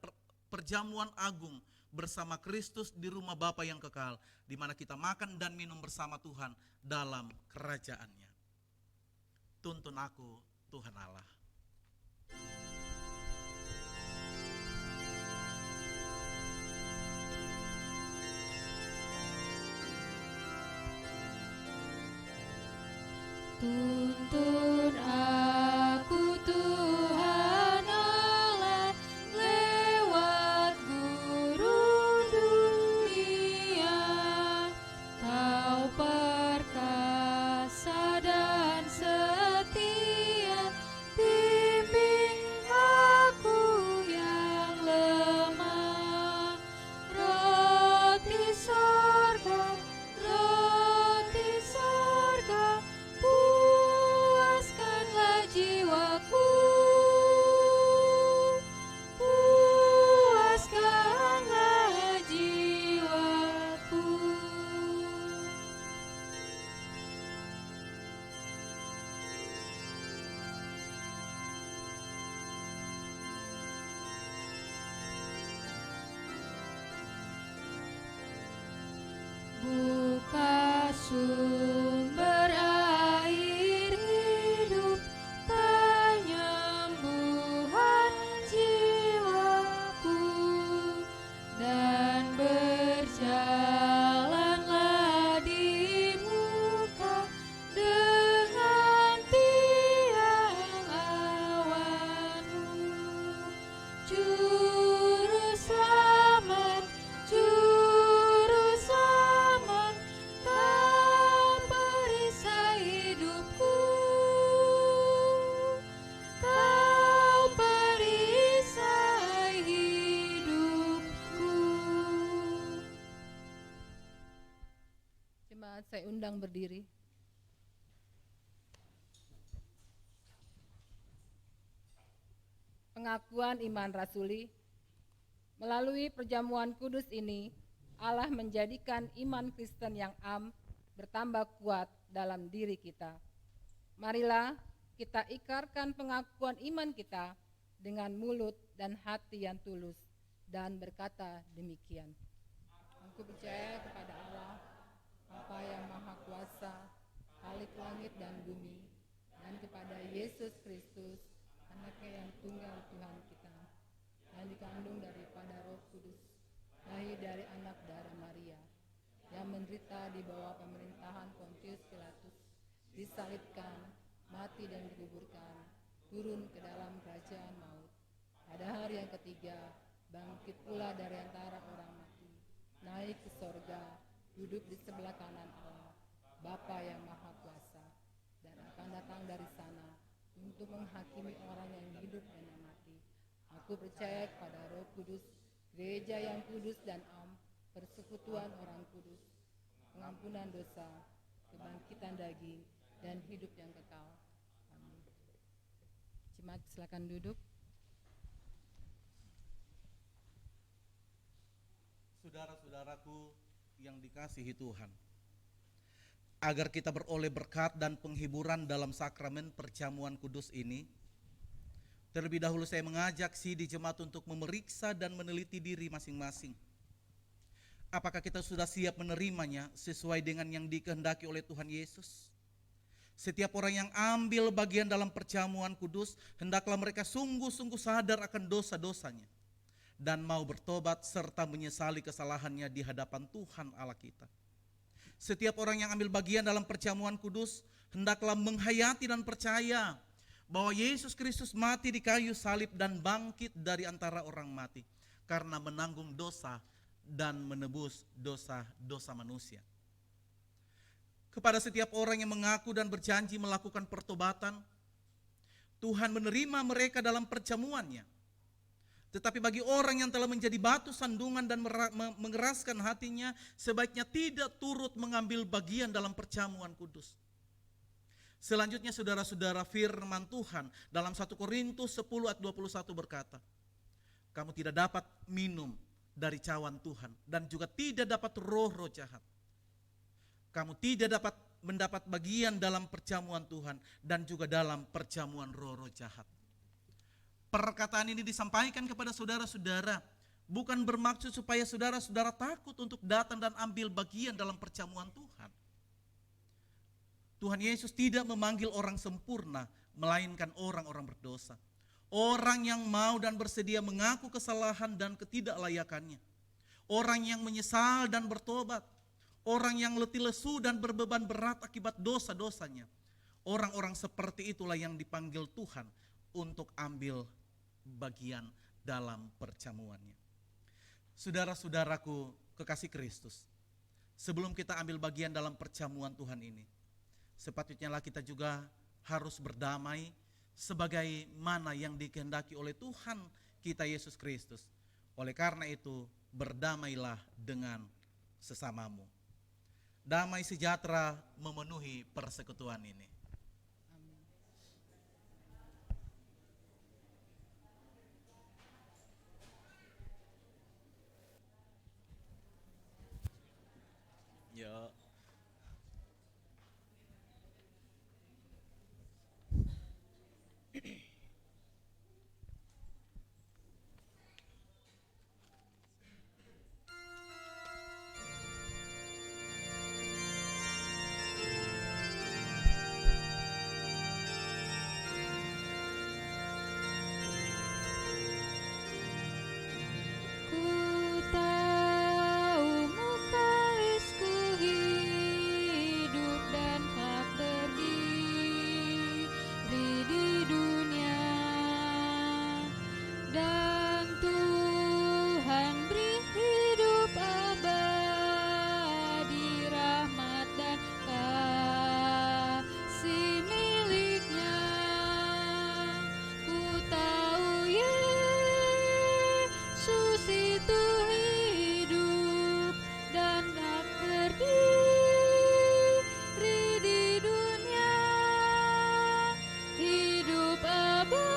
perjamuan agung bersama Kristus di rumah Bapa yang kekal, di mana kita makan dan minum bersama Tuhan dalam kerajaan-Nya. Tuntun aku, Tuhan Allah. Tuntun aku Tuhan Allah lewat gurun dunia. Kau perkasa dan setia, bimbing aku yang lemah. Roti sorga, puaskanlah jiwaku, puaskanlah jiwaku. Buka sumber air hidup, penyembuhan jiwaku, dan berjalanlah di muka dengan tiang awanmu. Juru selamat, Kau perisai hidupku, Kau perisai hidupku. Jemaat saya undang berdiri. Pengakuan iman rasuli. Melalui perjamuan kudus ini, Allah menjadikan iman Kristen yang bertambah kuat dalam diri kita. Marilah kita ikrarkan pengakuan iman kita dengan mulut dan hati yang tulus dan berkata demikian. Aku percaya kepada Allah, Bapa yang Maha Kuasa, Khalik langit dan bumi, dan kepada Yesus Kristus, Anaknya yang tunggal Tuhan kita, yang dikandung daripada Roh Kudus, lahir dari anak darah Maria, yang menderita di bawah pemerintahan Pontius Pilatus, disalibkan, mati dan dikuburkan, turun ke dalam kerajaan maut. Pada hari yang ketiga, bangkit pula dari antara orang mati, naik ke sorga, duduk di sebelah kanan Allah, Bapa yang Maha Kuasa, dan akan datang dari sana untuk menghakimi orang yang hidup dan yang mati. Aku percaya kepada Roh Kudus, gereja yang kudus dan persekutuan orang kudus, pengampunan dosa, kebangkitan daging, dan hidup yang kekal. Amin. Jemaat silakan duduk. Saudara-saudaraku yang dikasihi Tuhan, agar kita beroleh berkat dan penghiburan dalam sakramen perjamuan kudus ini, terlebih dahulu saya mengajak di jemaat untuk memeriksa dan meneliti diri masing-masing. Apakah kita sudah siap menerimanya sesuai dengan yang dikehendaki oleh Tuhan Yesus? Setiap orang yang ambil bagian dalam perjamuan kudus, hendaklah mereka sungguh-sungguh sadar akan dosa-dosanya dan mau bertobat serta menyesali kesalahannya di hadapan Tuhan Allah kita. Setiap orang yang ambil bagian dalam perjamuan kudus, hendaklah menghayati dan percaya bahwa Yesus Kristus mati di kayu salib dan bangkit dari antara orang mati karena menanggung dosa dan menebus dosa-dosa manusia. Kepada setiap orang yang mengaku dan berjanji melakukan pertobatan, Tuhan menerima mereka dalam perjamuannya. Tetapi bagi orang yang telah menjadi batu sandungan dan mengeraskan hatinya, sebaiknya tidak turut mengambil bagian dalam perjamuan kudus. Selanjutnya saudara-saudara, firman Tuhan dalam 1 Korintus 10 ayat 21 berkata, kamu tidak dapat minum dari cawan Tuhan dan juga tidak dapat roh-roh jahat. Kamu tidak dapat mendapat bagian dalam perjamuan Tuhan dan juga dalam perjamuan roh-roh jahat. Perkataan ini disampaikan kepada saudara-saudara bukan bermaksud supaya saudara-saudara takut untuk datang dan ambil bagian dalam perjamuan Tuhan. Tuhan Yesus tidak memanggil orang sempurna, melainkan orang-orang berdosa. Orang yang mau dan bersedia mengaku kesalahan dan ketidaklayakannya. Orang yang menyesal dan bertobat. Orang yang letih lesu dan berbeban berat akibat dosa-dosanya. Orang-orang seperti itulah yang dipanggil Tuhan untuk ambil bagian dalam perjamuannya. Saudara-saudaraku kekasih Kristus, sebelum kita ambil bagian dalam perjamuan Tuhan ini, sepatutnya kita juga harus berdamai sebagaimana yang dikehendaki oleh Tuhan kita Yesus Kristus. Oleh karena itu, berdamailah dengan sesamamu. Damai sejahtera memenuhi persekutuan ini. Ya. Ku tahu mukaisku hidup dan hak berdiri di dunia, dan Tuhan beri hidup abadi, rahmat dan kasih miliknya. Ku tahu Yesus itu hidup dan hak berdiri di dunia, hidup abadi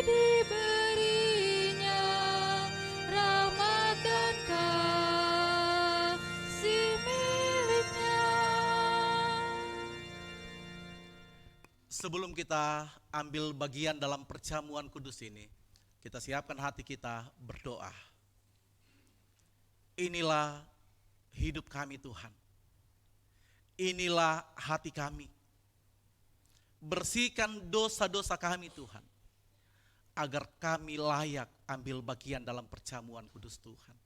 diberinya, rahmat dan kasih miliknya. Sebelum kita ambil bagian dalam perjamuan kudus ini, kita siapkan hati kita berdoa. Inilah hidup kami Tuhan. Inilah hati kami. Bersihkan dosa-dosa kami Tuhan, agar kami layak ambil bagian dalam perjamuan kudus Tuhan.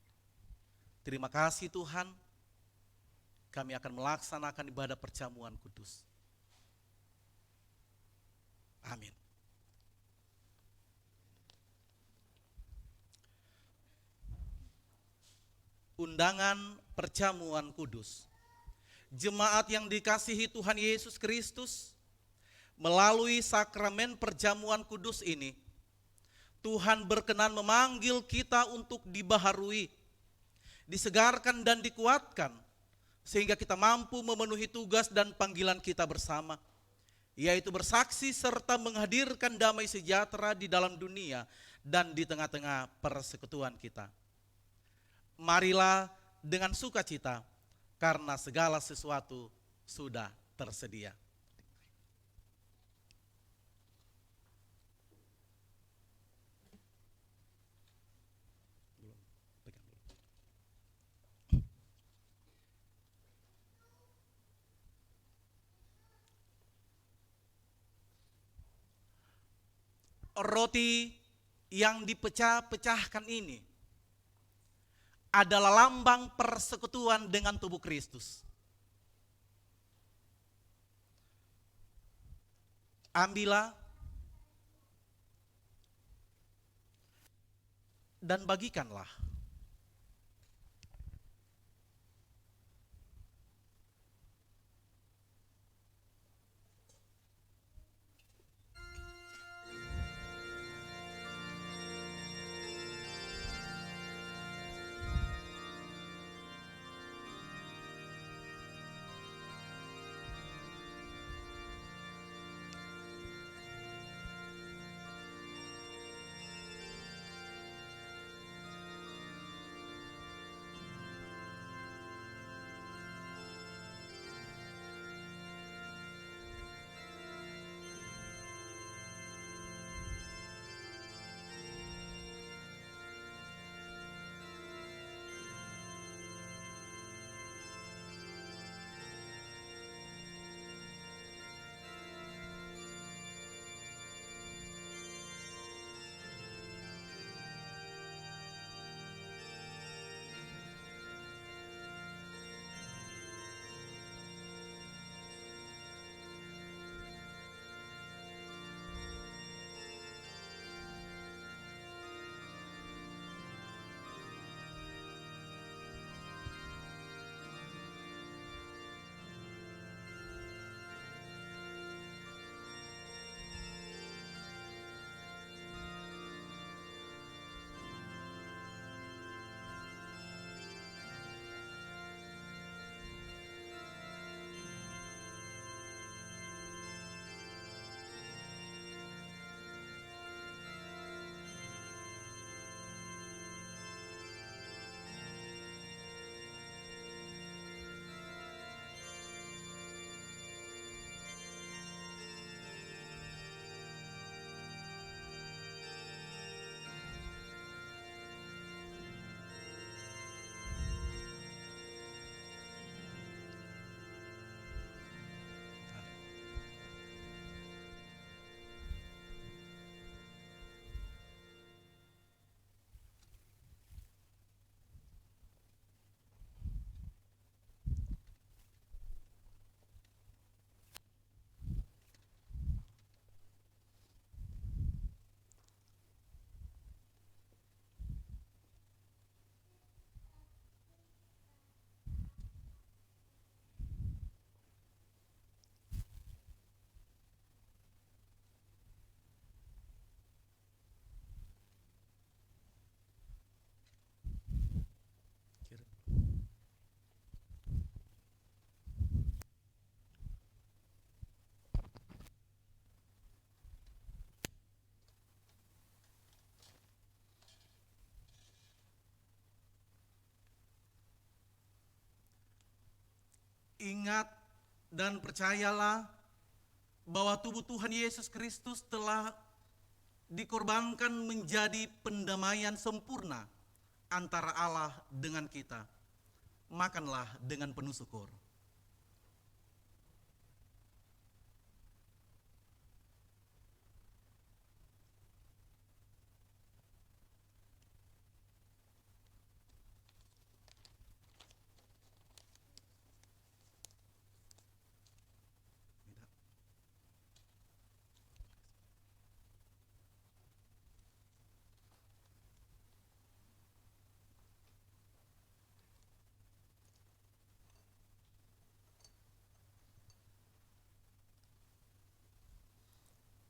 Terima kasih Tuhan, kami akan melaksanakan ibadah perjamuan kudus. Amin. Undangan perjamuan kudus. Jemaat yang dikasihi Tuhan Yesus Kristus, melalui sakramen perjamuan kudus ini, Tuhan berkenan memanggil kita untuk dibaharui, disegarkan dan dikuatkan, sehingga kita mampu memenuhi tugas dan panggilan kita bersama, yaitu bersaksi serta menghadirkan damai sejahtera di dalam dunia dan di tengah-tengah persekutuan kita. Marilah dengan sukacita, karena segala sesuatu sudah tersedia. Roti yang dipecah-pecahkan ini adalah lambang persekutuan dengan tubuh Kristus. Ambillah dan bagikanlah. Ingat dan percayalah bahwa tubuh Tuhan Yesus Kristus telah dikorbankan menjadi pendamaian sempurna antara Allah dengan kita. Makanlah dengan penuh syukur.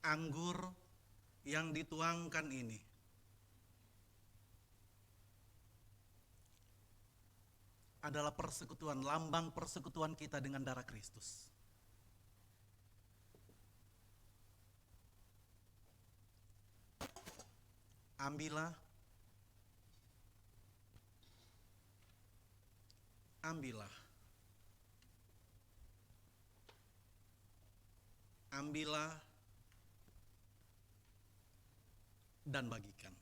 Anggur yang dituangkan ini adalah persekutuan, lambang persekutuan kita dengan darah Kristus. Ambillah, ambillah, ambillah dan bagikan.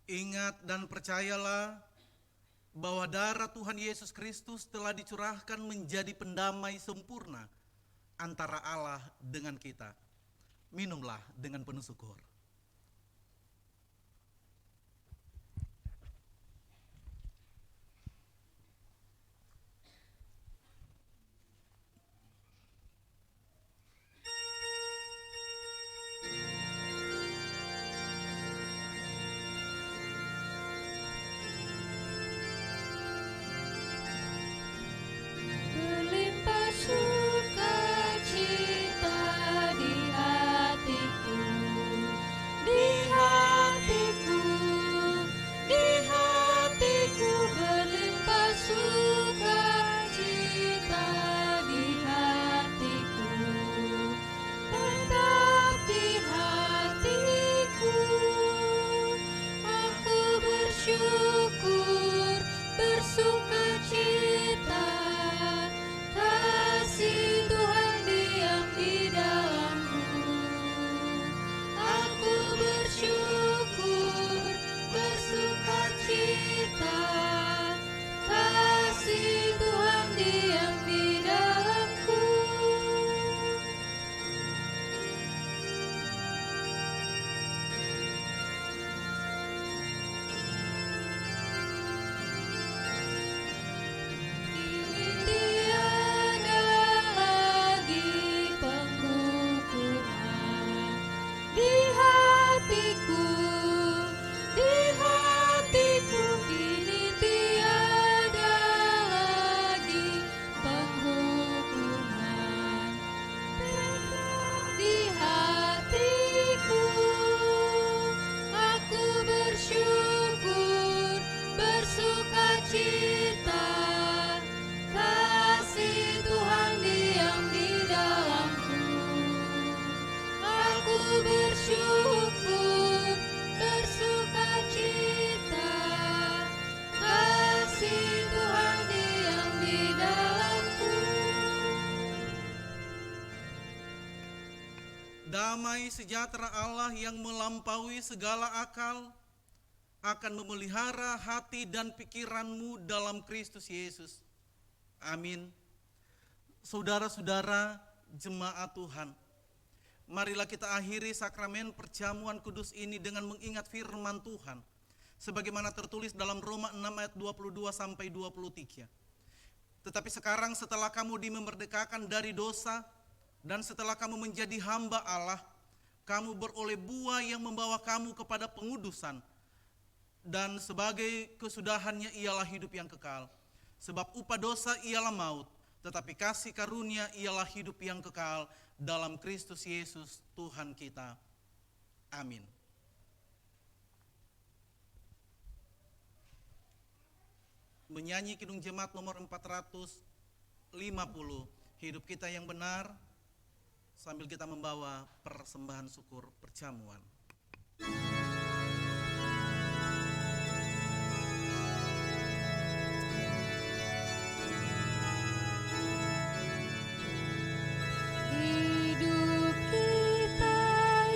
Ingat dan percayalah bahwa darah Tuhan Yesus Kristus telah dicurahkan menjadi pendamai sempurna antara Allah dengan kita. Minumlah dengan penuh syukur. Berlimpah sukacita di hatiku damai sejahtera Allah yang melampaui segala akal akan memelihara hati dan pikiranmu dalam Kristus Yesus. Amin. Saudara-saudara jemaat Tuhan, marilah kita akhiri sakramen perjamuan kudus ini dengan mengingat firman Tuhan sebagaimana tertulis dalam Roma 6 ayat 22 sampai 23. Tetapi sekarang setelah kamu dimerdekakan dari dosa dan setelah kamu menjadi hamba Allah, kamu beroleh buah yang membawa kamu kepada pengudusan, dan sebagai kesudahannya ialah hidup yang kekal. Sebab upah dosa ialah maut, tetapi kasih karunia ialah hidup yang kekal dalam Kristus Yesus Tuhan kita. Amin. Menyanyi Kidung Jemaat nomor 450, hidup kita yang benar, sambil kita membawa persembahan syukur perjamuan. Hidup kita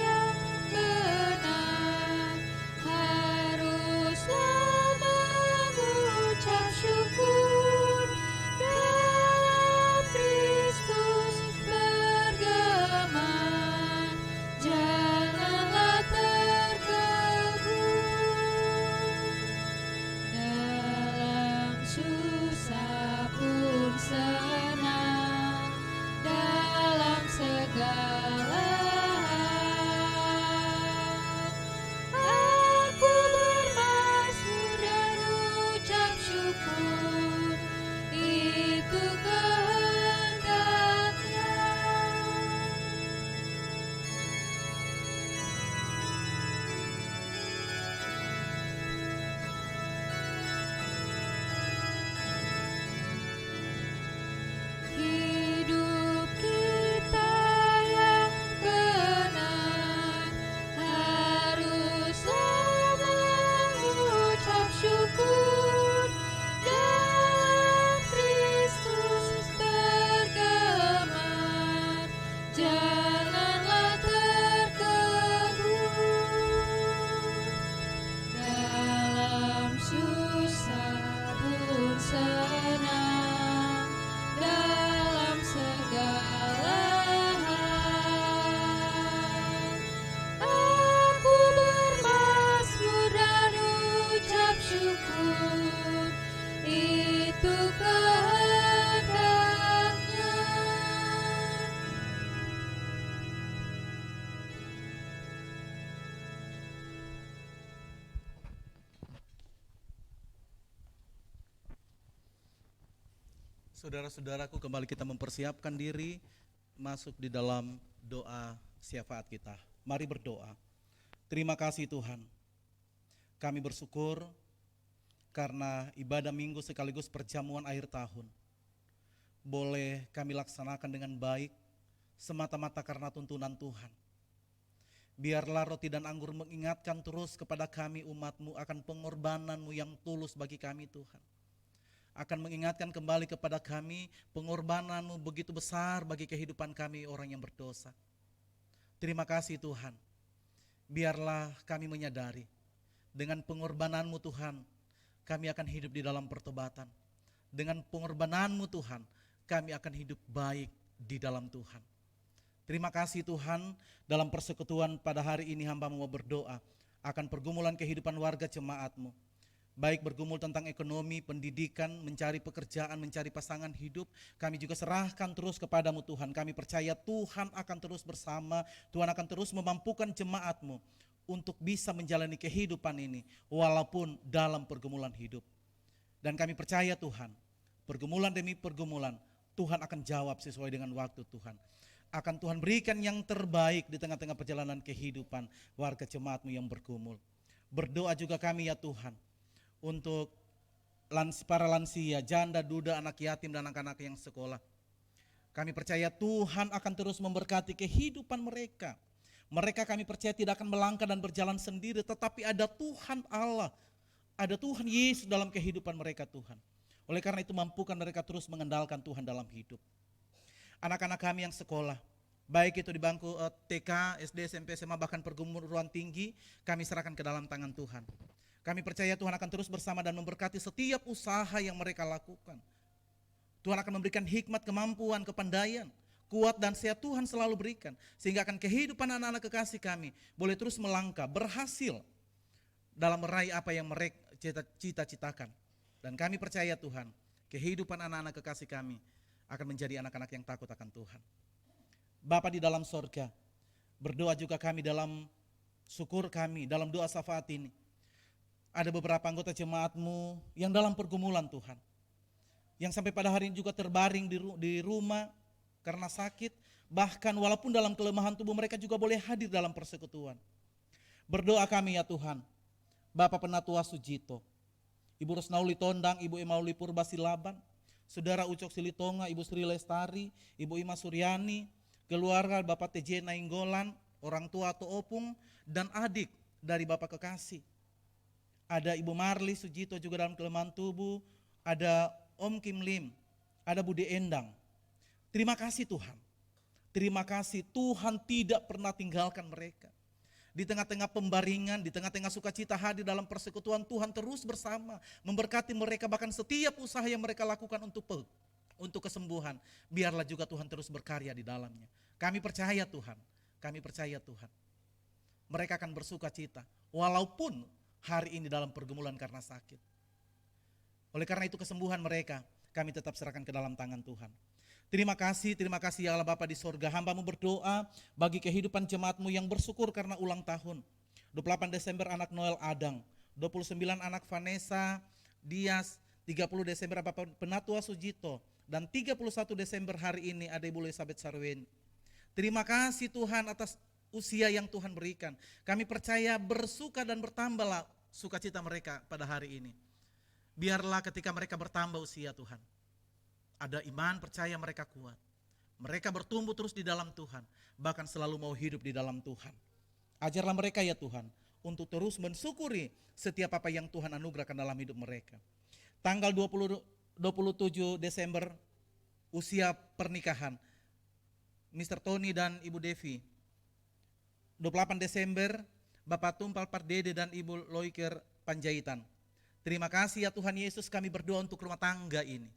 yang benar haruslah mengucap syukur, dalam Kristus bergema, janganlah terkebun. Dalam susah pun senang, dalam segala hal aku bermazmur dan ucap syukur, itu kehendaknya. Hidup kita yang benar haruslah mengucap syukur, dalam Kristus bergema, janganlah terkebun. Dalam susah pun senang, dalam segala hal aku bermazmur dan ucap syukur, itu kehendaknya. Saudara-saudaraku, kembali kita mempersiapkan diri masuk di dalam doa syafaat kita. Mari berdoa. Terima kasih Tuhan, kami bersyukur karena ibadah minggu sekaligus perjamuan akhir tahun boleh kami laksanakan dengan baik semata-mata karena tuntunan Tuhan. Biarlah roti dan anggur mengingatkan terus kepada kami umat-Mu akan pengorbanan-Mu yang tulus bagi kami Tuhan. Akan mengingatkan kembali kepada kami pengorbanan-Mu begitu besar bagi kehidupan kami orang yang berdosa. Terima kasih Tuhan. Biarlah kami menyadari dengan pengorbanan-Mu Tuhan, kami akan hidup di dalam pertobatan. Dengan pengorbanan-Mu Tuhan, kami akan hidup baik di dalam Tuhan. Terima kasih Tuhan, dalam persekutuan pada hari ini hamba-Mu mau berdoa akan pergumulan kehidupan warga jemaat-Mu. Baik bergumul tentang ekonomi, pendidikan, mencari pekerjaan, mencari pasangan hidup, kami juga serahkan terus kepadamu Tuhan. Kami percaya Tuhan akan terus bersama, Tuhan akan terus memampukan jemaat-Mu untuk bisa menjalani kehidupan ini walaupun dalam pergumulan hidup. Dan kami percaya Tuhan, pergumulan demi pergumulan, Tuhan akan jawab sesuai dengan waktu Tuhan. Akan Tuhan berikan yang terbaik di tengah-tengah perjalanan kehidupan warga jemaat-Mu yang bergumul. Berdoa juga kami ya Tuhan, untuk para lansia, janda, duda, anak yatim, dan anak-anak yang sekolah. Kami percaya Tuhan akan terus memberkati kehidupan mereka. Mereka kami percaya tidak akan melangkah dan berjalan sendiri, tetapi ada Tuhan Allah, ada Tuhan Yesus dalam kehidupan mereka Tuhan. Oleh karena itu mampukan mereka terus mengandalkan Tuhan dalam hidup. Anak-anak kami yang sekolah, baik itu di bangku TK, SD, SMP, SMA, bahkan perguruan tinggi, kami serahkan ke dalam tangan Tuhan. Kami percaya Tuhan akan terus bersama dan memberkati setiap usaha yang mereka lakukan. Tuhan akan memberikan hikmat, kemampuan, kepandaian, kuat dan sehat Tuhan selalu berikan. Sehingga akan kehidupan anak-anak kekasih kami boleh terus melangkah, berhasil dalam meraih apa yang mereka cita-citakan. Dan kami percaya Tuhan, kehidupan anak-anak kekasih kami akan menjadi anak-anak yang takut akan Tuhan. Bapa di dalam sorga, berdoa juga kami dalam syukur kami, dalam doa syafaat ini. Ada beberapa anggota jemaat-Mu yang dalam pergumulan Tuhan, yang sampai pada hari ini juga terbaring di rumah karena sakit, bahkan walaupun dalam kelemahan tubuh mereka juga boleh hadir dalam persekutuan. Berdoa kami ya Tuhan, Bapak Penatua Sujito, Ibu Rusnauli Tondang, Ibu Emauli Purba Silaban, Saudara Ucok Silitonga, Ibu Sri Lestari, Ibu Ima Suryani, keluarga Bapak TJ Nainggolan, orang tua atau opung, dan adik dari Bapak kekasih. Ada Ibu Marli Sujito juga dalam kelemahan tubuh, ada Om Kim Lim, ada Budi Endang. Terima kasih Tuhan. Terima kasih Tuhan tidak pernah tinggalkan mereka. Di tengah-tengah pembaringan, di tengah-tengah sukacita hadir dalam persekutuan, Tuhan terus bersama, memberkati mereka, bahkan setiap usaha yang mereka lakukan untuk kesembuhan, biarlah juga Tuhan terus berkarya di dalamnya. Kami percaya Tuhan, kami percaya Tuhan. Mereka akan bersuka cita, walaupun hari ini dalam pergumulan karena sakit. Oleh karena itu kesembuhan mereka, kami tetap serahkan ke dalam tangan Tuhan. Terima kasih ya Allah Bapa di sorga. Hamba-Mu berdoa bagi kehidupan jemaat-Mu yang bersyukur karena ulang tahun. 28 Desember anak Noel Adang, 29 anak Vanessa Dias, 30 Desember Bapak Penatua Sujito, dan 31 Desember hari ini ada Ibu Elizabeth Sarwen. Terima kasih Tuhan atas usia yang Tuhan berikan. Kami percaya bersuka dan bertambahlah sukacita mereka pada hari ini. Biarlah ketika mereka bertambah usia Tuhan, ada iman percaya mereka kuat. Mereka bertumbuh terus di dalam Tuhan, bahkan selalu mau hidup di dalam Tuhan. Ajarlah mereka ya Tuhan, untuk terus mensyukuri setiap apa yang Tuhan anugerahkan dalam hidup mereka. Tanggal 27 Desember usia pernikahan Mr. Tony dan Ibu Devi. 28 Desember Bapak Tumpal Pardede dan Ibu Loiker Panjaitan. Terima kasih ya Tuhan Yesus, kami berdoa untuk rumah tangga ini.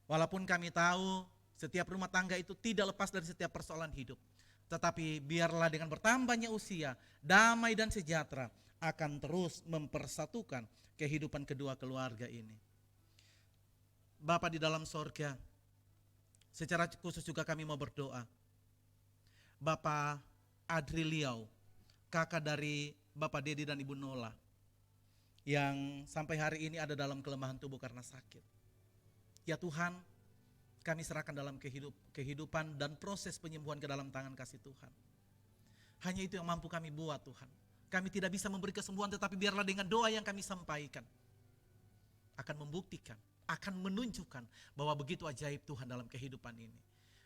Walaupun kami tahu setiap rumah tangga itu tidak lepas dari setiap persoalan hidup. Tetapi biarlah dengan bertambahnya usia, damai dan sejahtera akan terus mempersatukan kehidupan kedua keluarga ini. Bapa di dalam sorga, secara khusus juga kami mau berdoa. Bapak Adri Liau, kakak dari Bapak Dedi dan Ibu Nola, yang sampai hari ini ada dalam kelemahan tubuh karena sakit. Ya Tuhan, kami serahkan dalam kehidupan dan proses penyembuhan ke dalam tangan kasih Tuhan. Hanya itu yang mampu kami buat Tuhan. Kami tidak bisa memberi kesembuhan, tetapi biarlah dengan doa yang kami sampaikan akan membuktikan, akan menunjukkan bahwa begitu ajaib Tuhan dalam kehidupan ini.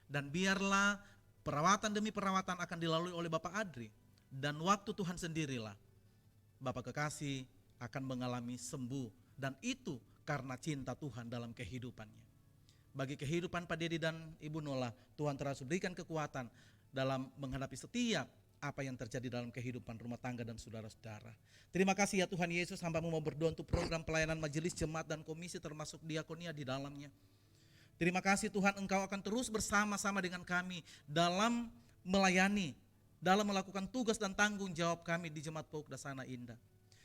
Dan biarlah perawatan demi perawatan akan dilalui oleh Bapak Adri. Dan waktu Tuhan sendirilah Bapak kekasih akan mengalami sembuh. Dan itu karena cinta Tuhan dalam kehidupannya. Bagi kehidupan Pak Dedi dan Ibu Nola, Tuhan terus berikan kekuatan dalam menghadapi setiap apa yang terjadi dalam kehidupan rumah tangga dan saudara-saudara. Terima kasih ya Tuhan Yesus, hamba-Mu mau berdoa untuk program pelayanan majelis jemaat dan komisi termasuk diakonia di dalamnya. Terima kasih Tuhan, Engkau akan terus bersama-sama dengan kami dalam melayani, dalam melakukan tugas dan tanggung jawab kami di Jemaat Pauk Dasana Indah.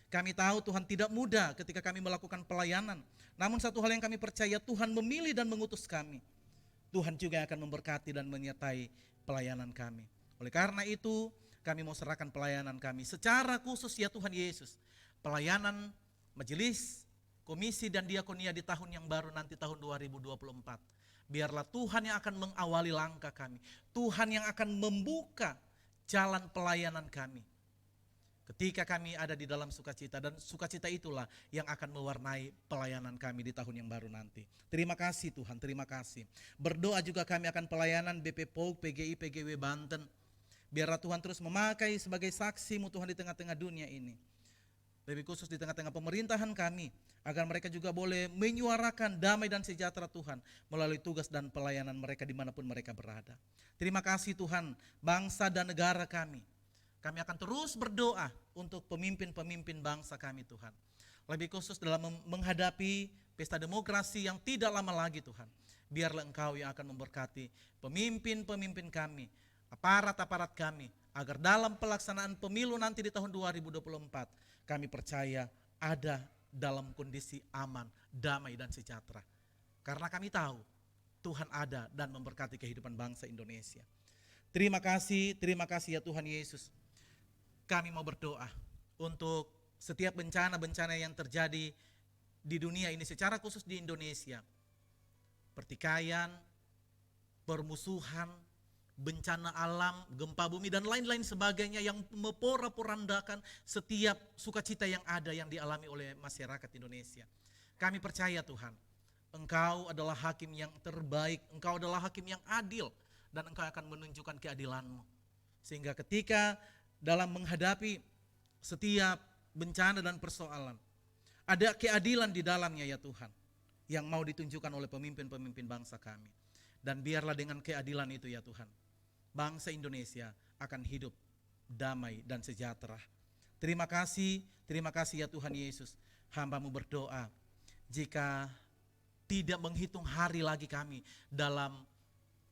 Kami tahu Tuhan tidak mudah ketika kami melakukan pelayanan. Namun satu hal yang kami percaya, Tuhan memilih dan mengutus kami. Tuhan juga akan memberkati dan menyertai pelayanan kami. Oleh karena itu, kami mau serahkan pelayanan kami secara khusus ya Tuhan Yesus. Pelayanan majelis, komisi dan diakonia di tahun yang baru nanti tahun 2024. Biarlah Tuhan yang akan mengawali langkah kami. Tuhan yang akan membuka jalan pelayanan kami. Ketika kami ada di dalam sukacita, dan sukacita itulah yang akan mewarnai pelayanan kami di tahun yang baru nanti. Terima kasih Tuhan, terima kasih. Berdoa juga kami akan pelayanan BP Pauk, PGI, PGW Banten. Biarlah Tuhan terus memakai sebagai saksi-Mu Tuhan di tengah-tengah dunia ini. lebih khusus di tengah-tengah pemerintahan kami, agar mereka juga boleh menyuarakan damai dan sejahtera Tuhan melalui tugas dan pelayanan mereka dimanapun mereka berada. Terima kasih Tuhan, bangsa dan negara kami. Kami akan terus berdoa untuk pemimpin-pemimpin bangsa kami Tuhan. Lebih khusus dalam menghadapi pesta demokrasi yang tidak lama lagi Tuhan. Biarlah Engkau yang akan memberkati pemimpin-pemimpin kami, aparat-aparat kami, agar dalam pelaksanaan pemilu nanti di tahun 2024, kami percaya ada dalam kondisi aman, damai dan sejahtera. Karena kami tahu Tuhan ada dan memberkati kehidupan bangsa Indonesia. Terima kasih ya Tuhan Yesus. Kami mau berdoa untuk setiap bencana-bencana yang terjadi di dunia ini, secara khusus di Indonesia. Pertikaian, permusuhan, bencana alam, gempa bumi dan lain-lain sebagainya yang memporak-porandakan setiap sukacita yang ada yang dialami oleh masyarakat Indonesia. Kami percaya Tuhan, Engkau adalah hakim yang terbaik, Engkau adalah hakim yang adil, dan Engkau akan menunjukkan keadilan-Mu. Sehingga ketika dalam menghadapi setiap bencana dan persoalan, ada keadilan di dalamnya ya Tuhan, yang mau ditunjukkan oleh pemimpin-pemimpin bangsa kami. Dan biarlah dengan keadilan itu ya Tuhan, bangsa Indonesia akan hidup damai dan sejahtera. Terima kasih ya Tuhan Yesus. Hamba-Mu berdoa, jika tidak menghitung hari lagi kami dalam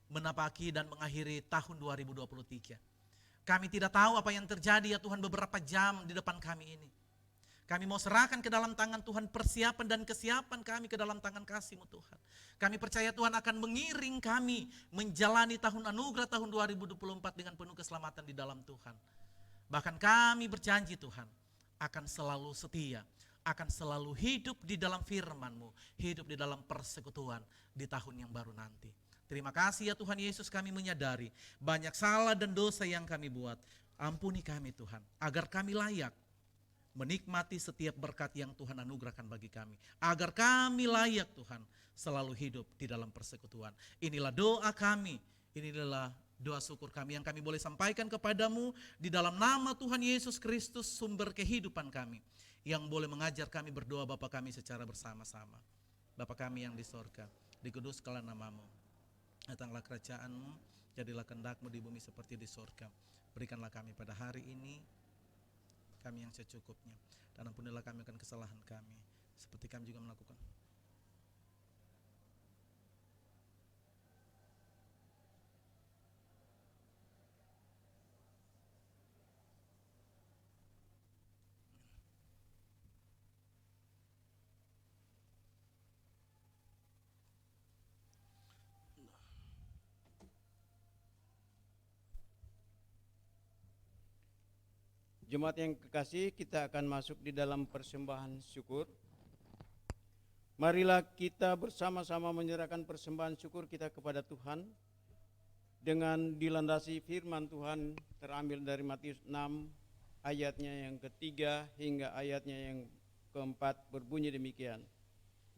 menapaki dan mengakhiri tahun 2023. Kami tidak tahu apa yang terjadi ya Tuhan beberapa jam di depan kami ini. Kami mau serahkan ke dalam tangan Tuhan persiapan dan kesiapan kami ke dalam tangan kasih-Mu Tuhan. Kami percaya Tuhan akan mengiring kami menjalani tahun anugerah tahun 2024 dengan penuh keselamatan di dalam Tuhan. Bahkan kami berjanji Tuhan akan selalu setia, akan selalu hidup di dalam firman-Mu, hidup di dalam persekutuan di tahun yang baru nanti. Terima kasih ya Tuhan Yesus, kami menyadari banyak salah dan dosa yang kami buat. Ampuni kami Tuhan, agar kami layak menikmati setiap berkat yang Tuhan anugerahkan bagi kami. Agar kami layak Tuhan selalu hidup di dalam persekutuan. Inilah doa kami, inilah doa syukur kami yang kami boleh sampaikan kepadamu di dalam nama Tuhan Yesus Kristus, sumber kehidupan kami, yang boleh mengajar kami berdoa Bapa kami secara bersama-sama. Bapa kami yang di sorga, dikuduskanlah nama-Mu, datanglah kerajaan-Mu, jadilah kehendak-Mu di bumi seperti di sorga. Berikanlah kami pada hari ini kami yang secukupnya, dan ampunilah kami akan kesalahan kami, seperti kami juga melakukan. Jemaat yang kekasih, kita akan masuk di dalam persembahan syukur. Marilah kita bersama-sama menyerahkan persembahan syukur kita kepada Tuhan dengan dilandasi firman Tuhan terambil dari Matius 6 ayatnya yang ketiga hingga ayatnya yang keempat, berbunyi demikian.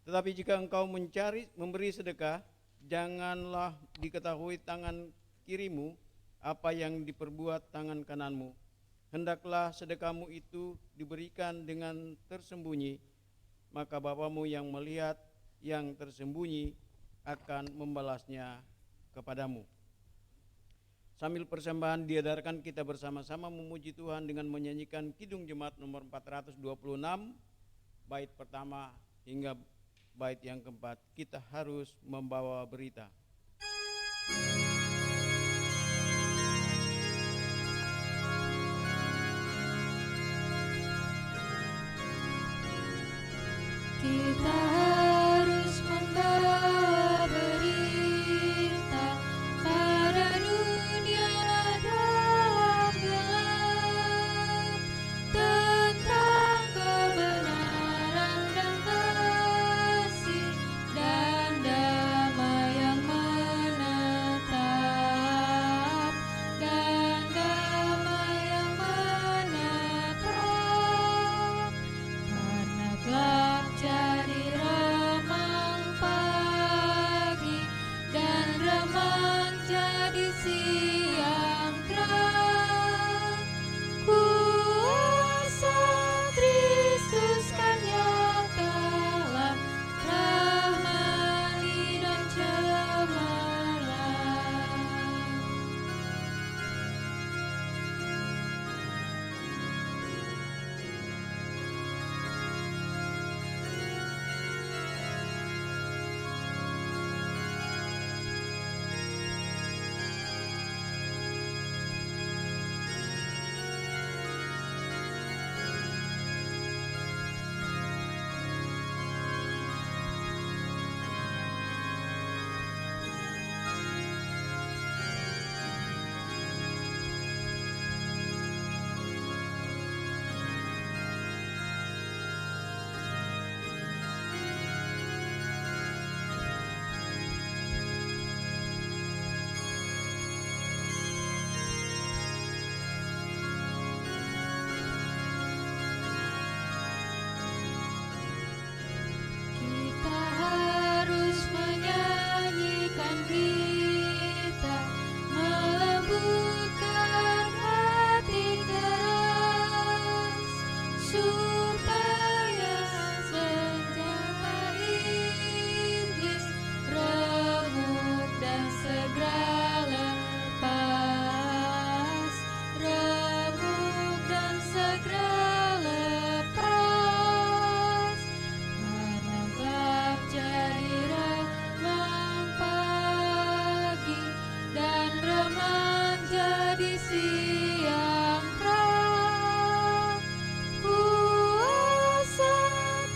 Tetapi jika engkau memberi sedekah, janganlah diketahui tangan kirimu apa yang diperbuat tangan kananmu. Hendaklah sedekahmu itu diberikan dengan tersembunyi, maka Bapamu yang melihat yang tersembunyi akan membalasnya kepadamu. Sambil persembahan diedarkan, kita bersama-sama memuji Tuhan dengan menyanyikan Kidung Jemaat nomor 426, bait pertama hingga bait yang keempat. Kita harus membawa berita. Kita harus membawa berita pada dunia dalam gelap tentang kebenaran dan kasih dan damai yang menetap, dan damai yang menetap, karena gelap jadi remang pagi dan remang jadi siang terang. Kuasa Kristus jadi siang terang. Kuasa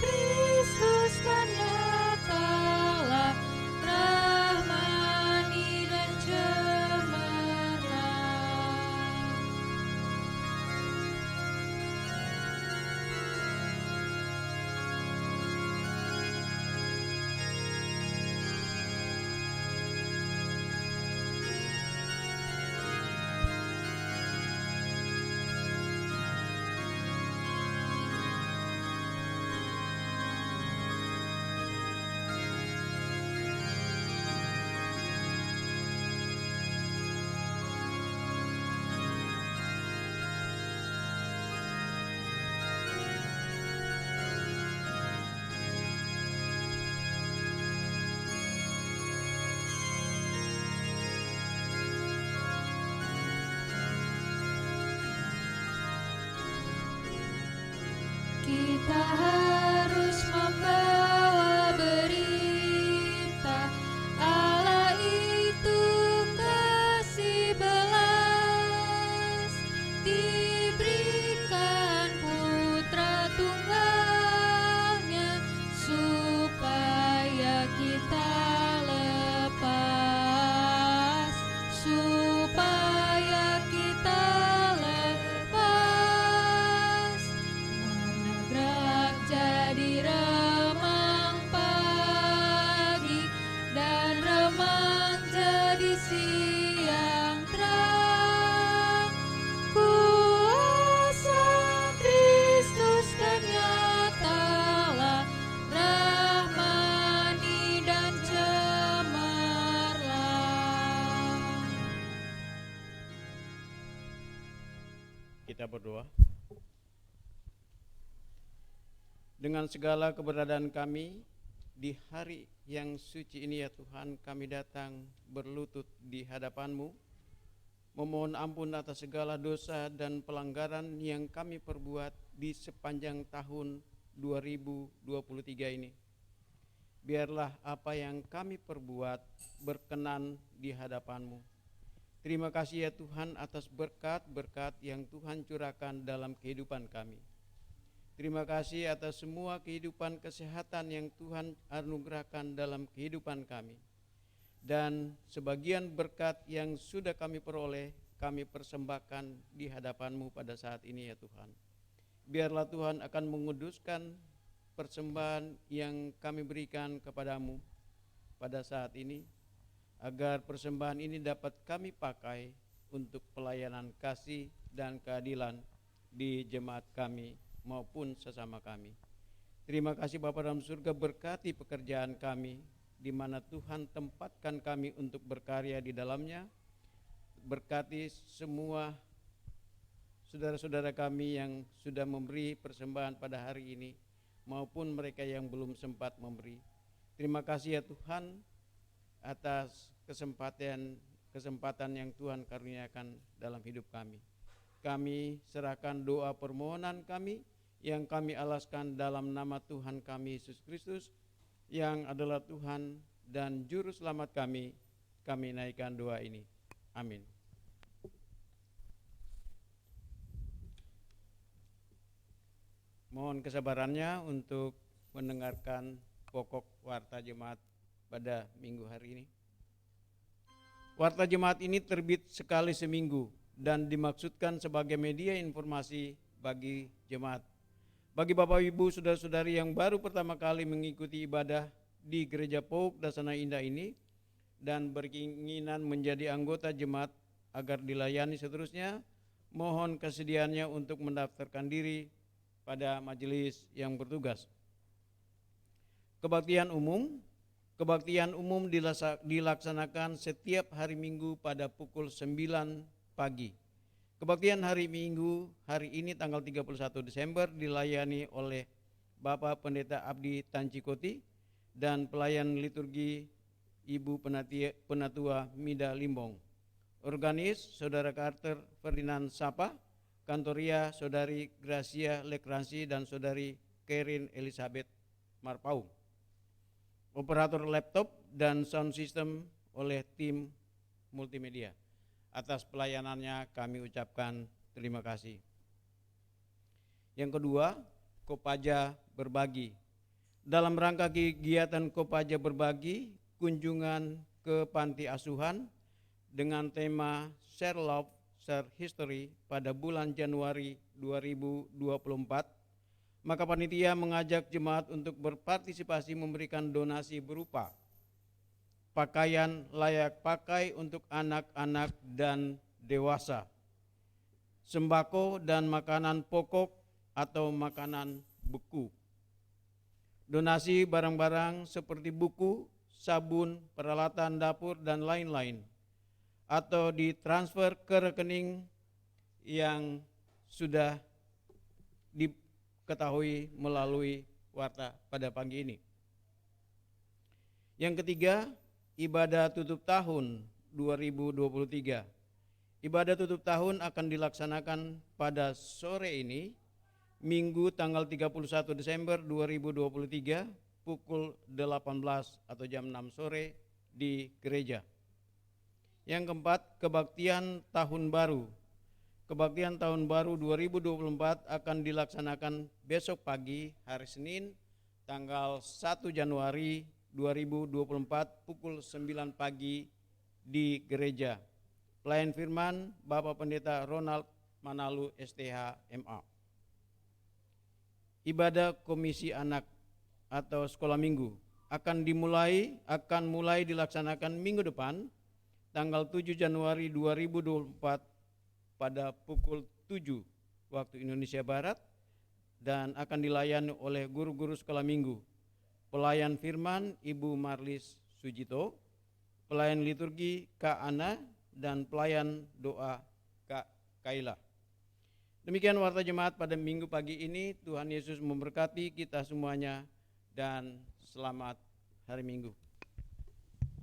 Kristus kan nyatalah, rahmani dan cemerlang. Kita harus membawa berita, Allah itu kasih belas, diberikan putra tunggalnya supaya kita lepas, supaya kita lepas. Menegrak jadi remang pagi, dan remang jadi siang terang. Kuasa Kristus kan nyatalah, rahmani dan cemerlang. Kita berdoa. Dengan segala keberadaan kami di hari yang suci ini ya Tuhan, kami datang berlutut di hadapan-Mu, memohon ampun atas segala dosa dan pelanggaran yang kami perbuat di sepanjang tahun 2023 ini. Biarlah apa yang kami perbuat berkenan di hadapan-Mu. Terima kasih ya Tuhan atas berkat-berkat yang Tuhan curahkan dalam kehidupan kami. Terima kasih atas semua kehidupan kesehatan yang Tuhan anugerahkan dalam kehidupan kami. Dan sebagian berkat yang sudah kami peroleh, kami persembahkan di hadapan-Mu pada saat ini ya Tuhan. Biarlah Tuhan akan menguduskan persembahan yang kami berikan kepadamu pada saat ini, agar persembahan ini dapat kami pakai untuk pelayanan kasih dan keadilan di jemaat kami maupun sesama kami. Terima kasih Bapa dalam surga, berkati pekerjaan kami, di mana Tuhan tempatkan kami untuk berkarya di dalamnya. Berkati semua saudara-saudara kami yang sudah memberi persembahan pada hari ini, maupun mereka yang belum sempat memberi. Terima kasih ya Tuhan atas kesempatan yang Tuhan karuniakan dalam hidup kami. Kami serahkan doa permohonan kami yang kami alaskan dalam nama Tuhan kami Yesus Kristus, yang adalah Tuhan dan Juru Selamat kami. Kami naikkan doa ini. Amin. Mohon kesabarannya untuk mendengarkan pokok warta jemaat pada minggu hari ini. Warta jemaat ini terbit sekali seminggu dan dimaksudkan sebagai media informasi bagi jemaat. Bagi Bapak Ibu saudara-saudari yang baru pertama kali mengikuti ibadah di Gereja Pauk Dasana Indah ini dan berkeinginan menjadi anggota jemaat agar dilayani seterusnya, mohon kesediaannya untuk mendaftarkan diri pada majelis yang bertugas. Kebaktian umum dilaksanakan setiap hari Minggu pada pukul 9 pagi. Kebaktian hari Minggu hari ini tanggal 31 Desember dilayani oleh Bapak Pendeta Abdi Tancikoti dan pelayan liturgi Ibu Penatua Mida Limbong. Organis Saudara Carter Ferdinand Sapa, Kantoria Saudari Gracia Lekransi dan Saudari Kerin Elizabeth Marpau. Operator laptop dan sound system oleh tim multimedia. Atas pelayanannya kami ucapkan terima kasih. Yang kedua, Kopaja Berbagi. Dalam rangka kegiatan Kopaja Berbagi, kunjungan ke panti asuhan dengan tema Share Love, Share History pada bulan Januari 2024, maka panitia mengajak jemaat untuk berpartisipasi memberikan donasi berupa pakaian layak pakai untuk anak-anak dan dewasa, sembako dan makanan pokok atau makanan beku. Donasi barang-barang seperti buku, sabun, peralatan dapur, dan lain-lain, atau ditransfer ke rekening yang sudah diketahui melalui warta pada pagi ini. Yang ketiga, ibadah tutup tahun 2023. Ibadah tutup tahun akan dilaksanakan pada sore ini, Minggu tanggal 31 Desember 2023 pukul 18 atau jam 6 sore di gereja. Yang keempat, kebaktian tahun baru. Kebaktian tahun baru 2024 akan dilaksanakan besok pagi hari Senin tanggal 1 Januari 2024 pukul 9 pagi di gereja. Pelayan firman Bapak Pendeta Ronald Manalu STH MA. Ibadah Komisi Anak atau Sekolah Minggu akan mulai dilaksanakan minggu depan tanggal 7 Januari 2024 pada pukul 7 waktu Indonesia Barat dan akan dilayani oleh guru-guru sekolah minggu. Pelayan firman Ibu Marlis Sujito, pelayan liturgi Kak Ana, dan pelayan doa Kak Kaila. Demikian warta jemaat pada minggu pagi ini. Tuhan Yesus memberkati kita semuanya dan selamat hari Minggu.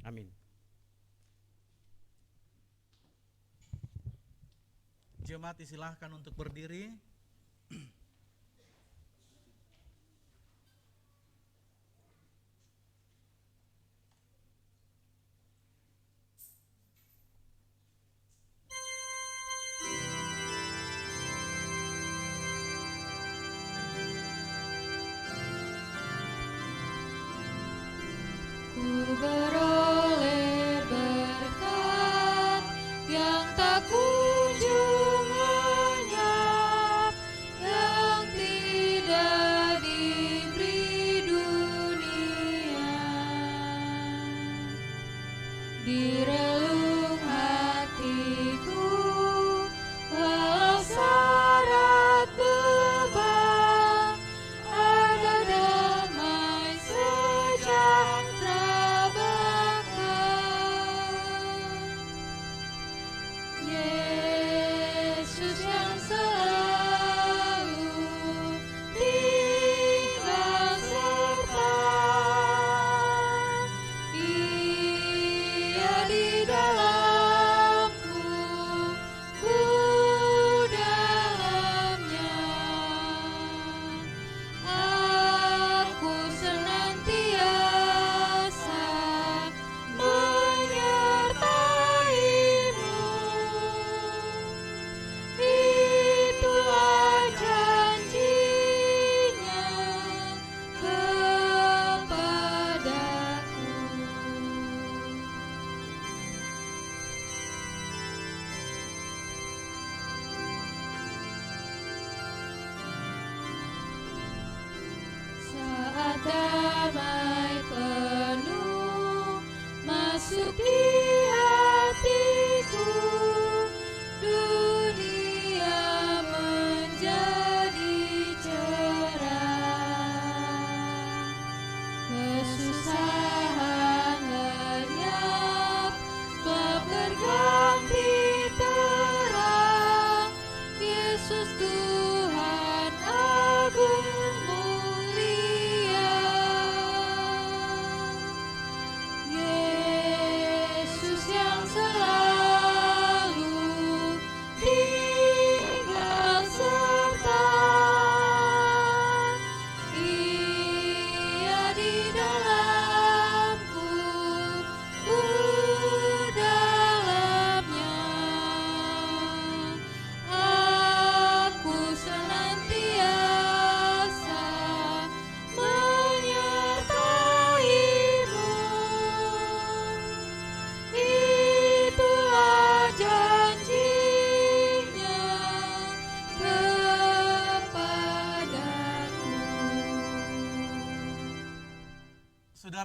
Amin. Jemaat disilahkan untuk berdiri. Ku beroleh berkat yang tak kunjung lenyap, yang tidak diberi dunia. Di relung hatiku, walau syarat beban, ada damai sejahtera bahkan. Yesus yang selalu tinggal serta, Ia di dalamku, ku dalamnya. Aku senantiasa menyertai-Mu. Itulah janjinya kepadaku. Saat damai penuh masuk di hatiku, dunia menjadi cerah. Kesusahan lenyap, gelap berganti terang. Yesus Tuhan agung mulia.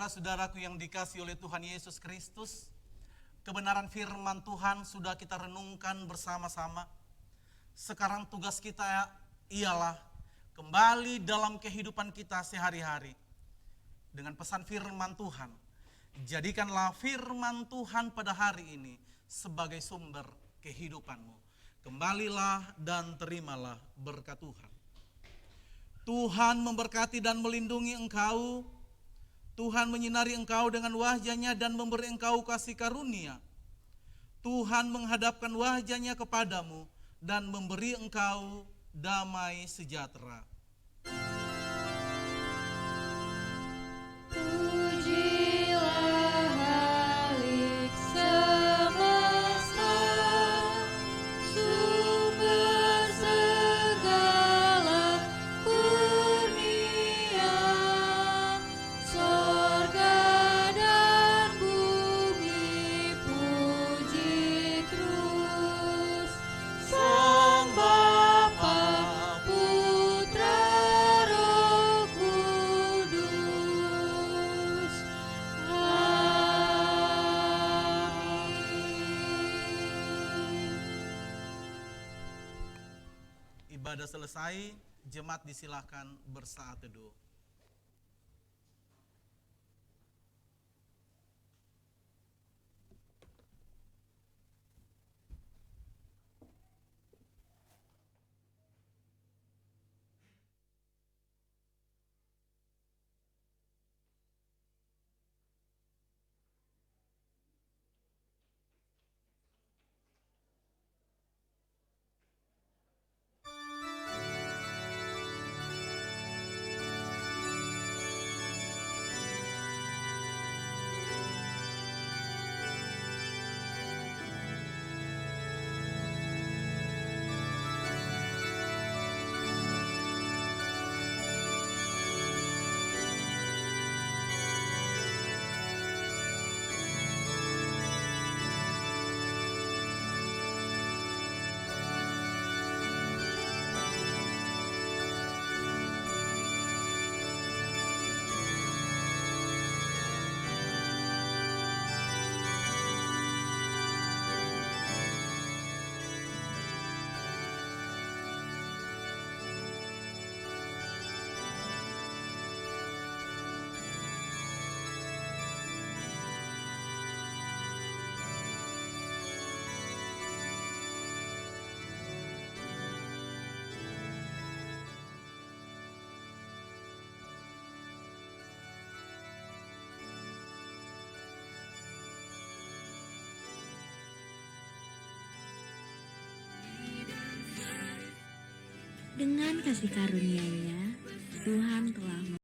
Saudara-saudaraku yang dikasihi oleh Tuhan Yesus Kristus, kebenaran firman Tuhan sudah kita renungkan bersama-sama. Sekarang tugas kita ialah kembali dalam kehidupan kita sehari-hari dengan pesan firman Tuhan. Jadikanlah firman Tuhan pada hari ini sebagai sumber kehidupanmu. Kembalilah dan terimalah berkat Tuhan. Tuhan memberkati dan melindungi engkau. Tuhan menyinari engkau dengan wajah-Nya dan memberi engkau kasih karunia. Tuhan menghadapkan wajah-Nya kepadamu dan memberi engkau damai sejahtera. Pujilah Halik semesta, sumber segala kurnia, sorga dan bumi puji terus Sang Bapa, Putra, Roh Kudus. Amin. Ibadah selesai, jemaat disilahkan bersaat teduh. Dengan kasih karunia-Nya, Tuhan telah